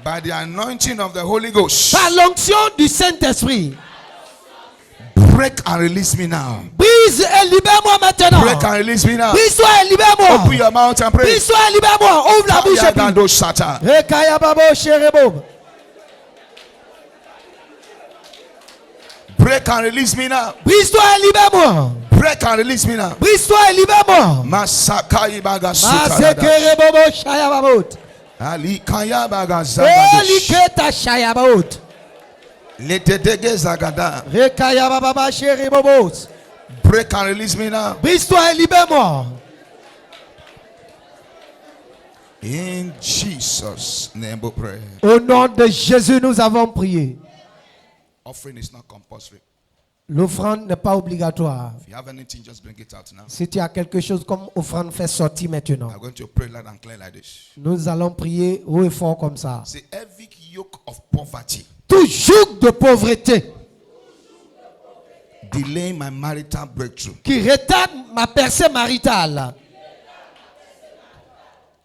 [SPEAKER 2] By the anointing of the Holy Ghost.
[SPEAKER 1] Par l'onction du Saint-Esprit.
[SPEAKER 2] Break and release me now.
[SPEAKER 1] Brise et libère-moi maintenant.
[SPEAKER 2] Break and release me now.
[SPEAKER 1] Brise-toi et libère-moi.
[SPEAKER 2] Open your mouth and pray.
[SPEAKER 1] Brise-toi et libère-moi. Ouvre la bouche et prie.
[SPEAKER 2] Kayagando sata.
[SPEAKER 1] Rekayababoshe rebob.
[SPEAKER 2] Break and release me now.
[SPEAKER 1] Brise-toi et libère-moi.
[SPEAKER 2] Break and release me now.
[SPEAKER 1] Brise-toi et libère-moi.
[SPEAKER 2] Masakayi baga
[SPEAKER 1] Maseke
[SPEAKER 2] suta.
[SPEAKER 1] rebobo shayababot.
[SPEAKER 2] Ali kaya baga zagada.
[SPEAKER 1] Eliketa shayababot.
[SPEAKER 2] Letedege zagada.
[SPEAKER 1] Rekayabababashe rebobot.
[SPEAKER 2] Break and release me now.
[SPEAKER 1] Brise-toi et libère-moi.
[SPEAKER 2] In Jesus' name we pray.
[SPEAKER 1] Au nom de Jésus, nous avons prié.
[SPEAKER 2] Offering is not compulsory.
[SPEAKER 1] L'offrande n'est pas obligatoire.
[SPEAKER 2] If you have anything, just bring it out now.
[SPEAKER 1] Si tu as quelque chose comme offrande, fais sortir maintenant.
[SPEAKER 2] I'm going to pray loud and clear like this.
[SPEAKER 1] Nous allons prier haut et fort comme ça.
[SPEAKER 2] Say every yoke of poverty
[SPEAKER 1] Tout joug de pauvreté
[SPEAKER 2] delaying my marital breakthrough.
[SPEAKER 1] qui retardent ma percée maritale.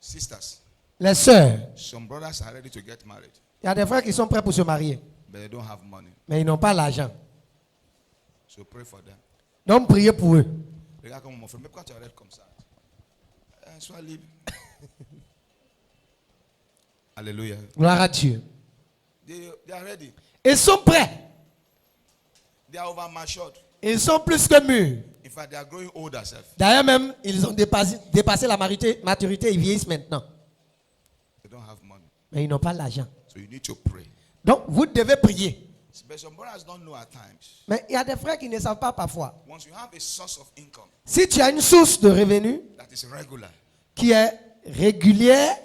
[SPEAKER 2] Sisters,
[SPEAKER 1] Les sœurs,
[SPEAKER 2] some brothers are ready to get married,
[SPEAKER 1] il y a des frères qui sont prêts pour se marier,
[SPEAKER 2] but they don't have money.
[SPEAKER 1] mais ils n'ont pas l'argent.
[SPEAKER 2] So pray for them.
[SPEAKER 1] Donc priez pour eux.
[SPEAKER 2] Regarde comme mon frère, mais pourquoi tu arrêtes comme ça? Sois libre. Alléluia.
[SPEAKER 1] Gloire à Dieu.
[SPEAKER 2] They are ready.
[SPEAKER 1] Ils sont prêts.
[SPEAKER 2] They are over matured.
[SPEAKER 1] Ils sont plus que mûrs.
[SPEAKER 2] In fact, they are growing old themselves.
[SPEAKER 1] D'ailleurs même, ils ont dépassé la maturité, ils vieillissent maintenant.
[SPEAKER 2] They don't have money.
[SPEAKER 1] Mais ils n'ont pas l'argent.
[SPEAKER 2] So you need to pray.
[SPEAKER 1] Donc vous devez prier.
[SPEAKER 2] But some brothers don't know at times.
[SPEAKER 1] Mais il y a des frères qui ne savent pas parfois.
[SPEAKER 2] Once you have a source of income
[SPEAKER 1] Si tu as une source de revenus
[SPEAKER 2] that is regular,
[SPEAKER 1] qui est régulière,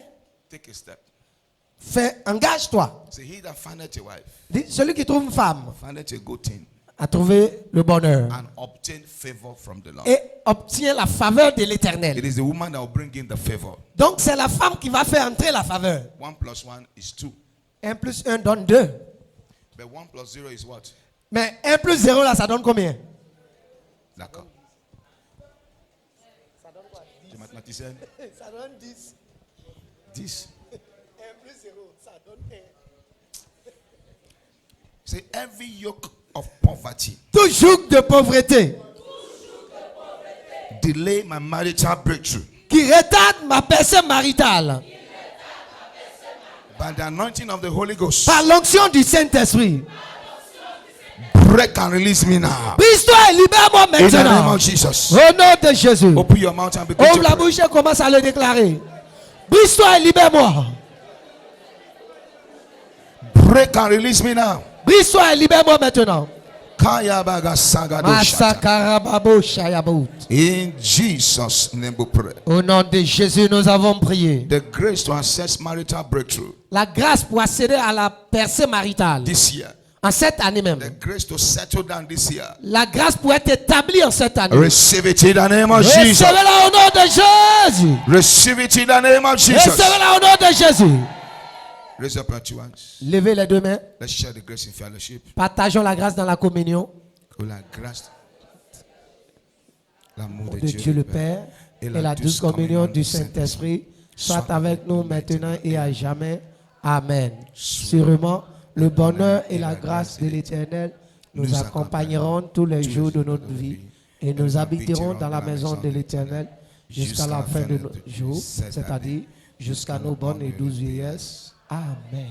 [SPEAKER 2] take a step.
[SPEAKER 1] engage-toi.
[SPEAKER 2] Say, he that findeth a wife,
[SPEAKER 1] Dis, celui qui trouve une femme
[SPEAKER 2] findeth a good thing,
[SPEAKER 1] a trouvé le bonheur
[SPEAKER 2] and obtain favor from the Lord.
[SPEAKER 1] et obtient la faveur de
[SPEAKER 2] It
[SPEAKER 1] l'Éternel.
[SPEAKER 2] is the woman that will bring in the favor.
[SPEAKER 1] Donc c'est la femme qui va faire entrer la faveur.
[SPEAKER 2] 1 plus 1 is 2.
[SPEAKER 1] 1 plus 1 donne 2.
[SPEAKER 2] But 1 plus 0 is what?
[SPEAKER 1] Mais 1 plus 0 là, ça donne combien?
[SPEAKER 2] D'accord. Tu es mathématicienne?
[SPEAKER 1] Ça donne 10.
[SPEAKER 2] 10.
[SPEAKER 1] 1 plus 0, ça donne 1.
[SPEAKER 2] Say, every yoke of poverty
[SPEAKER 1] Tout joug de pauvreté
[SPEAKER 2] delay my marital breakthrough.
[SPEAKER 1] qui retarde ma percée maritale
[SPEAKER 2] By the anointing of the Holy Ghost,
[SPEAKER 1] par l'onction du Saint-Esprit.
[SPEAKER 2] break and release me now.
[SPEAKER 1] Brise-toi et libère-moi
[SPEAKER 2] In the name
[SPEAKER 1] maintenant.
[SPEAKER 2] of Jesus.
[SPEAKER 1] Au nom de Jésus.
[SPEAKER 2] Open your mouth and begin
[SPEAKER 1] Ouvre
[SPEAKER 2] to
[SPEAKER 1] la
[SPEAKER 2] pray.
[SPEAKER 1] bouche et commence à le déclarer. Brise-toi et libère-moi.
[SPEAKER 2] Break and release me now.
[SPEAKER 1] Brise-toi et libère-moi maintenant.
[SPEAKER 2] Kaya baga sagado shata.
[SPEAKER 1] Masakarababo Shayabut.
[SPEAKER 2] In Jesus' name we pray.
[SPEAKER 1] Au nom de Jésus, nous avons prié.
[SPEAKER 2] The grace to access marital breakthrough
[SPEAKER 1] La grâce pour accéder à la percée maritale
[SPEAKER 2] this year.
[SPEAKER 1] en cette année même.
[SPEAKER 2] The grace to settle down this year.
[SPEAKER 1] La grâce pour être établie en cette année.
[SPEAKER 2] Receive it in the name of Jesus.
[SPEAKER 1] Recevez-la au nom de Jésus.
[SPEAKER 2] Receive it in the name of Jesus.
[SPEAKER 1] Recevez-la au nom de Jésus.
[SPEAKER 2] Raise up your two hands.
[SPEAKER 1] Levez les deux mains.
[SPEAKER 2] Let's share the grace in fellowship.
[SPEAKER 1] Partageons la grâce dans la communion.
[SPEAKER 2] Que la grâce, l'amour
[SPEAKER 1] De Dieu le Père et la douce communion du Saint-Esprit soit avec nous maintenant et à jamais. Amen. Sûrement, le bonheur et la grâce de l'Éternel nous accompagneront tous les jours de notre vie et nous habiterons dans la maison de l'Éternel jusqu'à la fin de nos jours, c'est-à-dire jusqu'à nos bonnes et douces vieillesses. Amen.